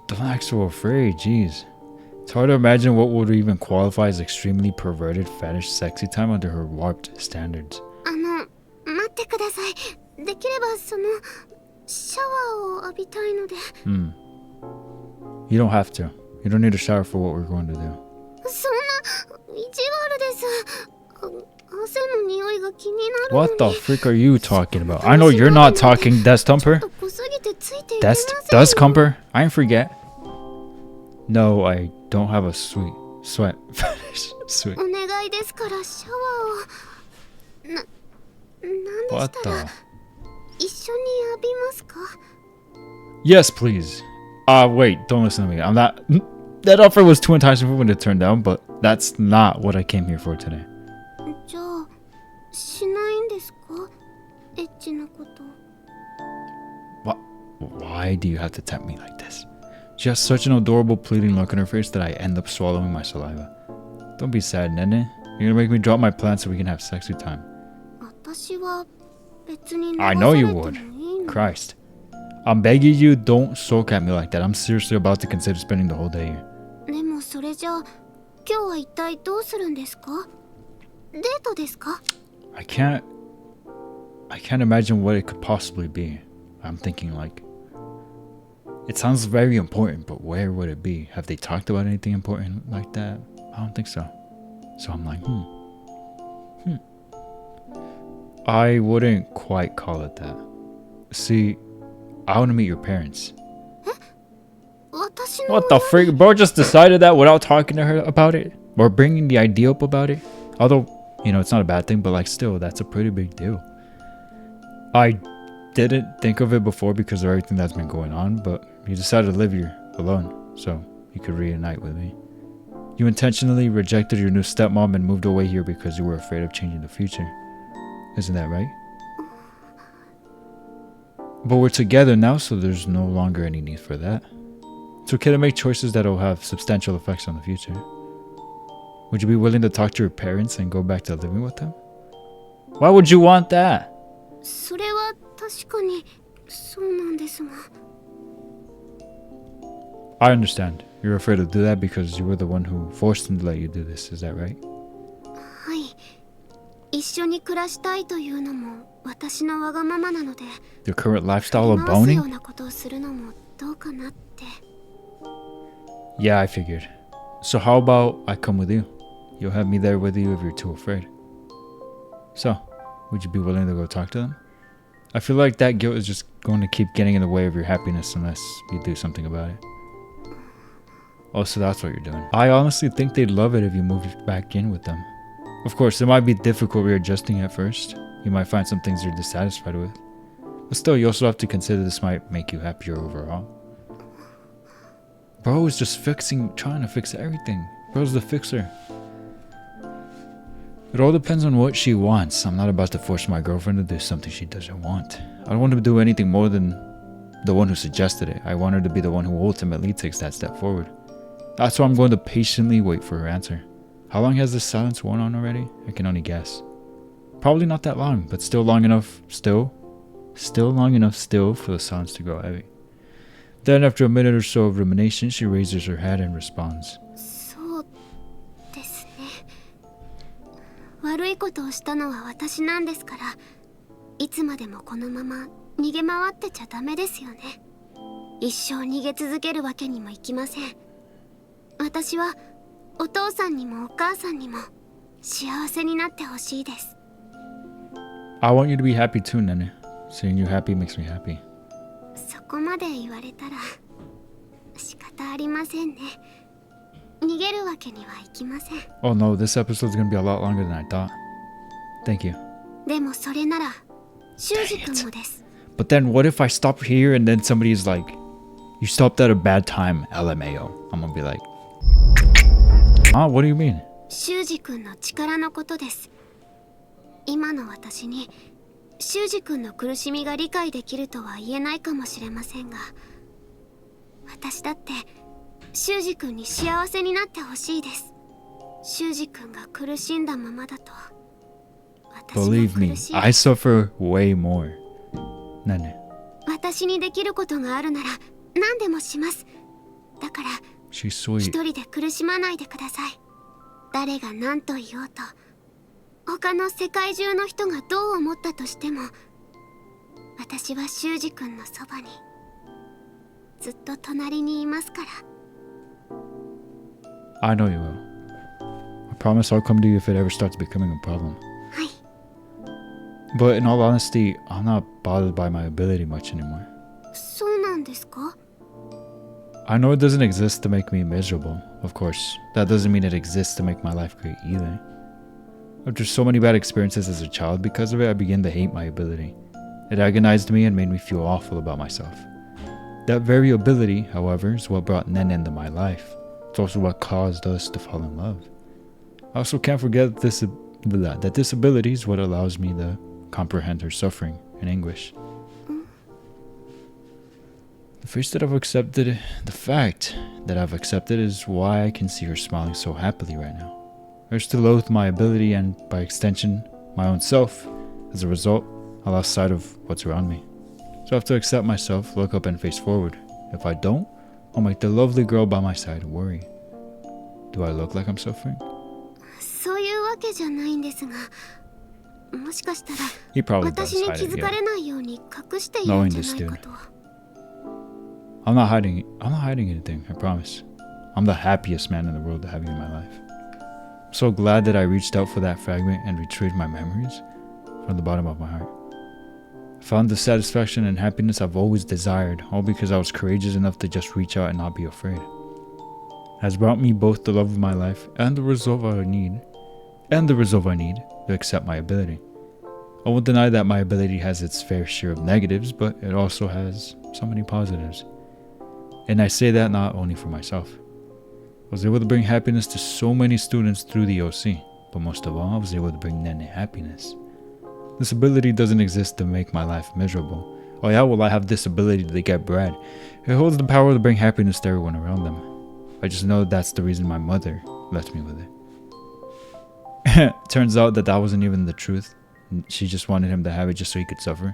Don't act so afraid, jeez. It's hard to imagine what would even qualify as extremely perverted fetish sexy time under her warped standards. 待ってください。できればシャワーを浴びたいので。You don't have to. You don't need a shower for what we're going to do. そんな意地悪です。汗の匂いが気になるのに。 What the freak are you talking about? I know you're not talking, Desk Thumper. Desk Thumper? I ain't forget. No, I don't have a sweat fetish. Sweet. お願いですからシャワーを。なんで What したら the? 一緒に浴びますか？ Yes, please. Wait, don't listen to me. I'm not. That offer was too enticing for me to turn down, but that's not what I came here for today. じゃあしないんですか？エッチなこと。 Why do you have to tempt me like this? She has such an adorable pleading look on her face that I end up swallowing my saliva. Don't be sad, Nene. You're gonna make me drop my plan so we can have sexy time. 私は別に I know you would. Christ. I'm begging you, don't sulk at me like that. I'm seriously about to consider spending the whole day here. でもそれじゃあ今日は一体どうするんですか？デートですか？ I can't imagine what it could possibly be. I'm thinking like, it sounds very important, but where would it be? Have they talked about anything important like that? I don't think so. So I'm like, I wouldn't quite call it that. See, I want to meet your parents. 私の What the freak? Bro just decided that without talking to her about it? Or bringing the idea up about it? Although, you know, it's not a bad thing, but like still, that's a pretty big deal. I didn't think of it before because of everything that's been going on, but you decided to live here alone, so you could reunite with me. You intentionally rejected your new stepmom and moved away here because you were afraid of changing the future. Isn't that right? But we're together now, so there's no longer any need for that. It's okay to make choices that will have substantial effects on the future. Would you be willing to talk to your parents and go back to living with them? Why would you want that? それは確かにそうなんですが。 I understand. You're afraid to do that because you were the one who forced them to let you do this. Is that right? はい。一緒に暮らしたいというのも私のわがままなので。 Your current lifestyle of 回すよう boning? なことをするのもどうかなって。 Yeah, I figured. So how about I come with you? You'll have me there with you if you're too afraid. So, would you be willing to go talk to them? I feel like that guilt is just going to keep getting in the way of your happiness unless you do something about it. Oh, so that's what you're doing. I honestly think they'd love it if you moved back in with them. Of course, it might be difficult readjusting at first. You might find some things you're dissatisfied with. But still, you also have to consider this might make you happier overall. Bro is just trying to fix everything. Bro's the fixer. It all depends on what she wants. I'm not about to force my girlfriend to do something she doesn't want. I don't want to do anything more than the one who suggested it. I want her to be the one who ultimately takes that step forward. That's why I'm going to patiently wait for her answer. How long has this silence worn on already? I can only guess. Probably not that long, but still long enough still for the silence to grow heavy. Then after a minute or so of rumination, she raises her head and responds. そうですね。悪いことをしたのは私なんですから、いつまでもこのまま逃げ回ってちゃダメですよね。一生逃げ続けるわけにもいきません。私はお父さんにもお母さんにも幸せになってほしいです。 I want you to be happy too, Nene. Seeing you happy makes me happy. そこまで言われたら仕方ありませんね。逃げるわけにはいきません。 Oh no, this episode's gonna be a lot longer than I thought. Thank you. でもそれなら修二君もです。 But then what if I stop here and then somebody's like, you stopped at a bad time, LMAO. I'm gonna be like, what do you mean? 修二君の力のことです。今の私に修二君の苦しみが理解できるとは言えないかもしれませんが、私だって修二君に幸せになってほしいです。修二君が苦しんだままだと私も Believe me, 苦しい。 I suffer way more. Nene. 私にできることがあるなら何でもします。だから She's 一 sweet. 人で苦しまないでください。誰が何と言おうと、他の世界中の人がどう思ったとしても、私は修二君のそばにずっと隣にいますから。 I know you will. I promise I'll come to you if it ever starts becoming a problem. はい。 But in all honesty, I'm not bothered by my ability much anymore. そうなんですか？ I know it doesn't exist to make me miserable. Of course, that doesn't mean it exists to make my life great either. After so many bad experiences as a child because of it, I began to hate my ability. It agonized me and made me feel awful about myself. That very ability, however, is what brought Nene into my life. It's also what caused us to fall in love. I also can't forget that this ability is what allows me to comprehend her suffering and anguish. The fact that I've accepted is why I can see her smiling so happily right now. I used to loathe my ability and, by extension, my own self. As a result, I lost sight of what's around me. So I have to accept myself, look up and face forward. If I don't, I'll make the lovely girl by my side worry. Do I look like I'm suffering? そういうわけじゃないんですが、もしかしたら He probably does 私に hide 気 it づか again. れないように隠しているんじゃないかと。 I'm not hiding anything, I promise. I'm the happiest man in the world to have you in my life. I'm so glad that I reached out for that fragment and retrieved my memories from the bottom of my heart. I found the satisfaction and happiness I've always desired, all because I was courageous enough to just reach out and not be afraid. It has brought me both the love of my life and the resolve I need to accept my ability. I won't deny that my ability has its fair share of negatives, but it also has so many positives. And I say that not only for myself. I was able to bring happiness to so many students through the OC, but most of all, I was able to bring Nene happiness. This ability doesn't exist to make my life miserable. Oh yeah, well I have this ability to get bread. It holds the power to bring happiness to everyone around them. I just know that's the reason my mother left me with it. Turns out that wasn't even the truth. She just wanted him to have it just so he could suffer.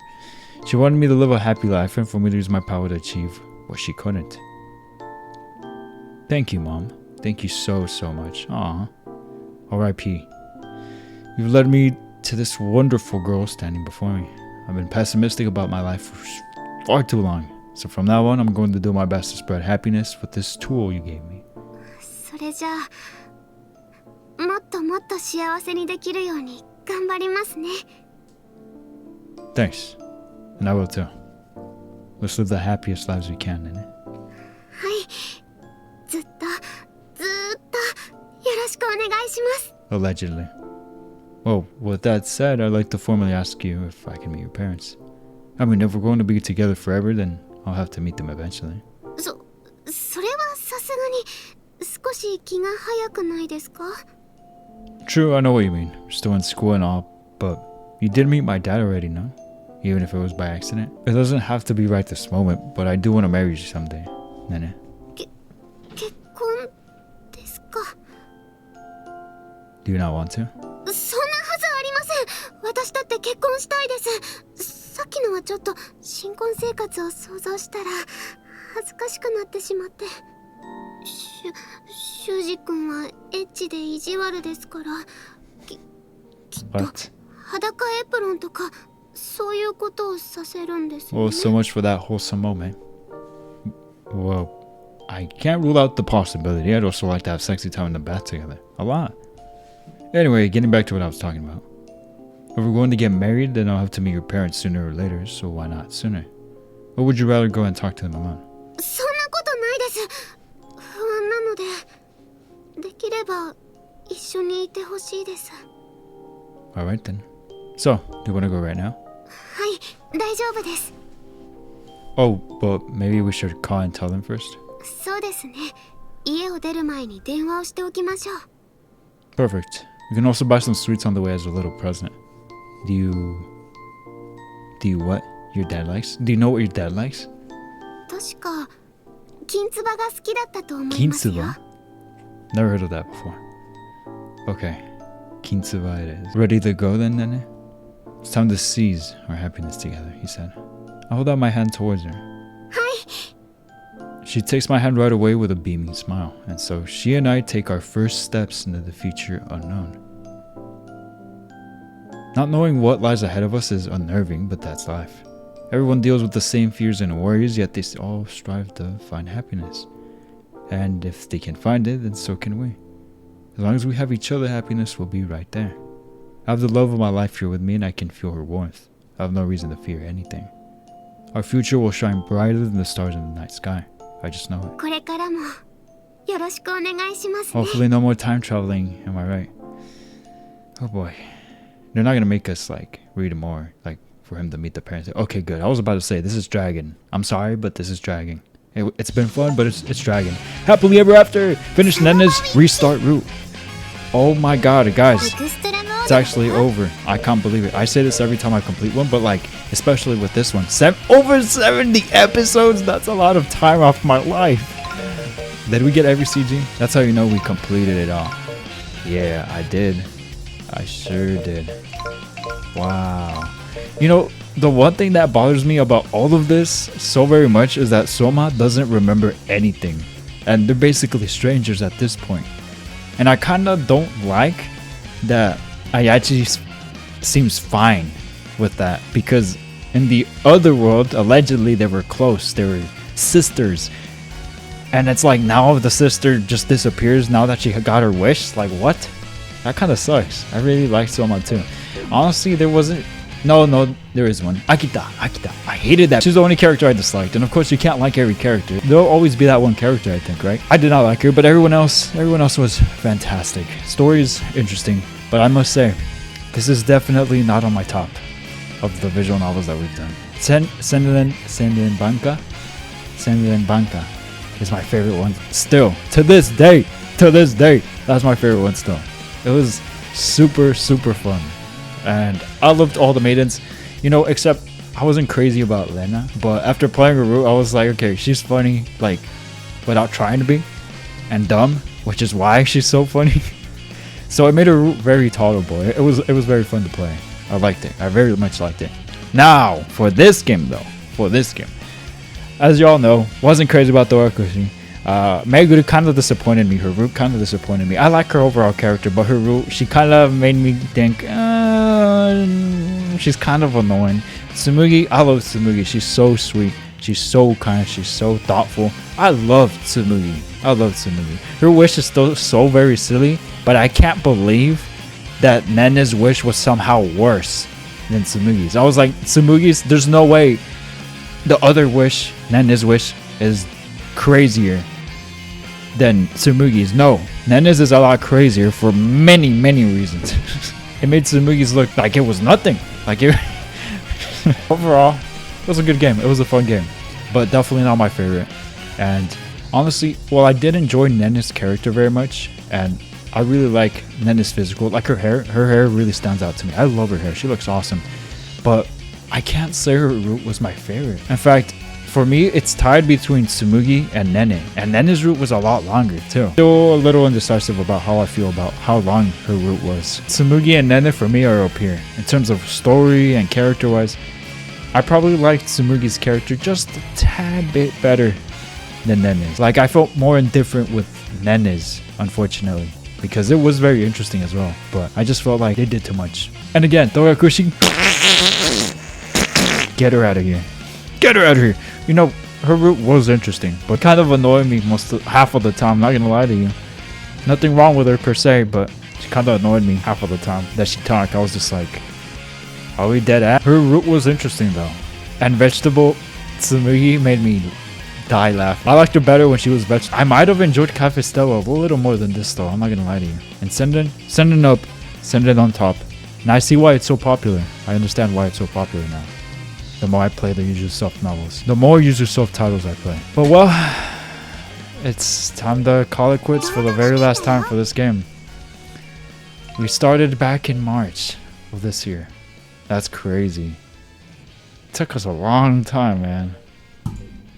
She wanted me to live a happy life and for me to use my power to achieve what she couldn't. Thank you, Mom. Thank you so much. Aw. R.I.P. You've led me to this wonderful girl standing before me. I've been pessimistic about my life for far too long. So from now on, I'm going to do my best to spread happiness with this tool you gave me. それじゃあ、もっともっと幸せにできるように頑張りますね。 Thanks. And I will too. Let's live the happiest lives we can, Nene. はい。ずっとよろしくお願いします。 Allegedly. Well, with that said, I'd like to formally ask you if I can meet your parents. I mean, if we're going to be together forever, then I'll have to meet them eventually. それはさすがに少し気が早くないですか？ True, I know what you mean. We're still in school and all, but you did meet my dad already, no? Even if it was by accident. It doesn't have to be right this moment, but I do want to marry you someday, Nene. 結婚ですか？ Do you not want to? そんなはずありません。私だって結婚したいです。さっきのはちょっと新婚生活を想像したら恥ずかしくなってしまって。修二君はエッチで意地悪ですから、きっと What? 裸エプロンとかそういうことをさせるんですよ Well, ね。 so much for that wholesome moment. Well, I can't rule out the possibility. I'd also like to have sexy time in the bath together. A lot. Anyway, getting back to what I was talking about. If we're going to get married, then I'll have to meet your parents sooner or later, so why not sooner? Or would you rather go and talk to them alone? そんなことないです。不安なので、できれば一緒にいてほしいです。Alright then. So, do you want to go right now? はい、大丈夫です。Oh, but maybe we should call and tell them first? そうですね。家を出る前に電話をしておきましょう。Perfect. You can also buy some sweets on the way as a little present. Do you what your dad likes? Do you know what your dad likes? 確か金つばが好きだったと思いますよ。 Kintsuba? Never heard of that before. Okay. Kintsuba it is. Ready to go then, Nene? It's time to seize our happiness together, he said. I hold out my hand towards her. はい。 She takes my hand right away with a beaming smile, and so she and I take our first steps into the future unknown. Not knowing what lies ahead of us is unnerving, but that's life. Everyone deals with the same fears and worries, yet they all strive to find happiness. And if they can find it, then so can we. As long as we have each other, happiness will be right there. I have the love of my life here with me, and I can feel her warmth. I have no reason to fear anything. Our future will shine brighter than the stars in the night sky. I just know it. これからもよろしくお願いしますね。 Hopefully no more time traveling, am I right? Oh boy. They're not gonna make us like read more, like for him to meet the parents. Okay, good. I was about to say this is dragging. I'm sorry, but this is dragging. It's been fun, but it's dragging. Happily ever after. Finish Nene's restart route. Oh my god, guys. エクストラモード It's actually over. I can't believe it. I say this every time I complete one, but like, especially with this one. Over 70 episodes. That's a lot of time off my life. Did we get every CG? That's how you know we completed it all. Yeah, I did. I sure did. Wow. You know, the one thing that bothers me about all of this so very much is that Soma doesn't remember anything. And they're basically strangers at this point. And I kinda don't like that Ayachi seems fine with that. Because in the other world, allegedly they were close. They were sisters. And it's like now the sister just disappears now that she got her wish. Like what? That kind of sucks. I really like Soma too. Honestly, there wasn't... No, there is one. Akita. I hated that. She's the only character I disliked. And of course, you can't like every character. There'll always be that one character, I think, right? I did not like her, but everyone else was fantastic. Story's interesting, but I must say, this is definitely not on my top of the visual novels that we've done. Senren Banka is my favorite one. Still, to this day, that's my favorite one still. It was super fun. And I loved all the maidens, you know, except I wasn't crazy about Lena. But after playing her route, I was like, okay, she's funny, like, without trying to be, and dumb, which is why she's so funny. So it made her route very tolerable. It was very fun to play. I liked it. I very much liked it. Now, for this game, as y'all know, wasn't crazy about Dora Kushi. Meguru kind of disappointed me. Her route kind of disappointed me. I like her overall character, but her route, she kind of made me think, she's kind of annoying. Tsumugi, I love Tsumugi. She's so sweet. She's so kind. She's so thoughtful. I love Tsumugi. Her wish is still so very silly, but I can't believe that Nene's wish was somehow worse than Tsumugi's. I was like, Tsumugi's, there's no way the other wish, Nene's wish, is crazier than Tsumugi's. No, Nene's is a lot crazier for many reasons. It made Tsumugi's look like it was nothing. Like it overall, it was a good game. It was a fun game, but definitely not my favorite. And honestly, well, I did enjoy Nene's character very much, and I really like Nene's physical. Like her hair really stands out to me. I love her hair. She looks awesome, but I can't say her route was my favorite. In fact, for me, it's tied between Tsumugi and Nene, and Nene's route was a lot longer too. Still a little indecisive about how I feel about how long her route was. Tsumugi and Nene for me are up here. In terms of story and character wise, I probably liked Tsumugi's character just a tad bit better than Nene's. Like I felt more indifferent with Nene's, unfortunately, because it was very interesting as well, but I just felt like they did too much. And again, Togakushi, get her out of here. Get her out of here. You know, her route was interesting, but kind of annoyed me half of the time, not gonna lie to you. Nothing wrong with her per se, but She kind of annoyed me half of the time that she talked. I was just like, are we dead at? Her route was interesting though. And vegetable tsumugi made me die laughing. I liked her better when she was vegetable. I might have enjoyed Cafe Stella a little more than this though. I'm not gonna lie to you. And send it up, send it on top. And I see why it's so popular. I understand why it's so popular now. The more I play the Use Yourself novels. The more Use Yourself titles I play. But well, it's time to call it quits for the very last time for this game. We started back in March of this year. That's crazy. It took us a long time, man.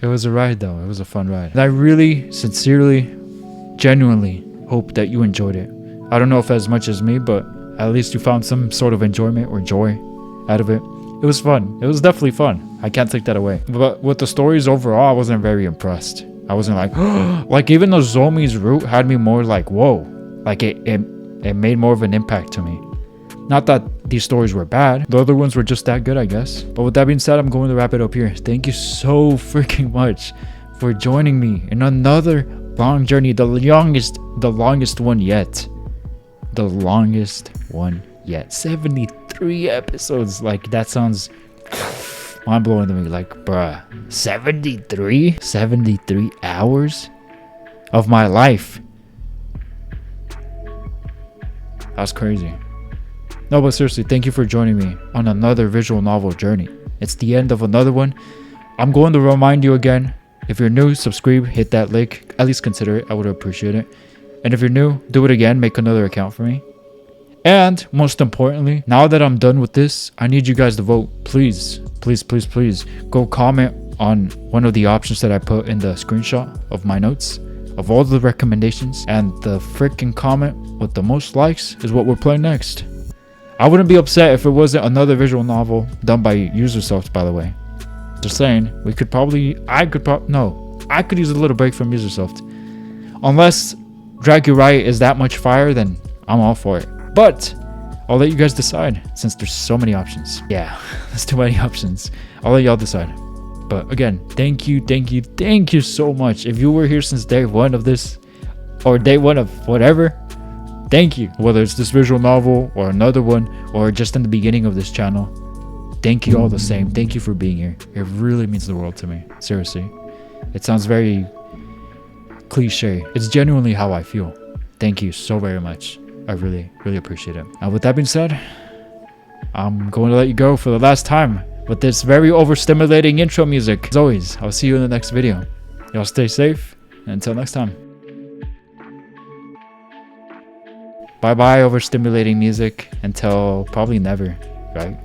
It was a ride though. It was a fun ride. And I really, sincerely, genuinely hope that you enjoyed it. I don't know if as much as me, but at least you found some sort of enjoyment or joy out of it. It was fun. It was definitely fun. I can't take that away. But with the stories overall, I wasn't very impressed. I wasn't like, like even though Zomi's route had me more like, whoa. Like it made more of an impact to me. Not that these stories were bad. The other ones were just that good, I guess. But with that being said, I'm going to wrap it up here. Thank you so freaking much for joining me in another long journey. The longest one yet. The longest one yet. 73 episodes. Like, that sounds mind-blowing to me. Like, bruh. 73? 73 hours of my life. That's crazy. No, but seriously, thank you for joining me on another visual novel journey. It's the end of another one. I'm going to remind you again, if you're new, subscribe, hit that link, at least consider it. I would appreciate it. And if you're new, do it again, make another account for me. And most importantly, now that I'm done with this, I need you guys to vote. Please, please, please, please go comment on one of the options that I put in the screenshot of my notes of all the recommendations, and the freaking comment with the most likes is what we're playing next. I wouldn't be upset if it wasn't another visual novel done by Usersoft, by the way. Just saying, I could use a little break from Usersoft. Unless Drag You Right is that much fire, then I'm all for it. But I'll let you guys decide, since there's so many options. Yeah, there's too many options. I'll let y'all decide. But again, thank you so much. If you were here since day one of this, or day one of whatever, thank you. Whether it's this visual novel or another one, or just in the beginning of this channel, thank you all the same. Thank you for being here. It really means the world to me. Seriously. It sounds very cliche. It's genuinely how I feel. Thank you so very much. I really, really appreciate it. And with that being said, I'm going to let you go for the last time with this very overstimulating intro music. As always, I'll see you in the next video. Y'all stay safe, and until next time. Bye bye overstimulating music until probably never, right?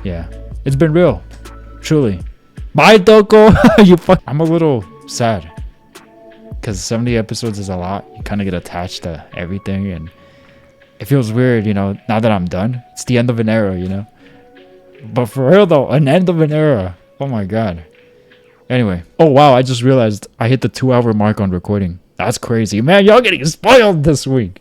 Yeah, it's been real, truly. Bye Toko. I'm a little sad because 70 episodes is a lot. You kind of get attached to everything, and it feels weird, you know, now that I'm done. It's the end of an era, you know. But for real though, an end of an era. Oh my god. Anyway, oh wow, I just realized I hit the 2-hour mark on recording. That's crazy, man. Y'all getting spoiled this week.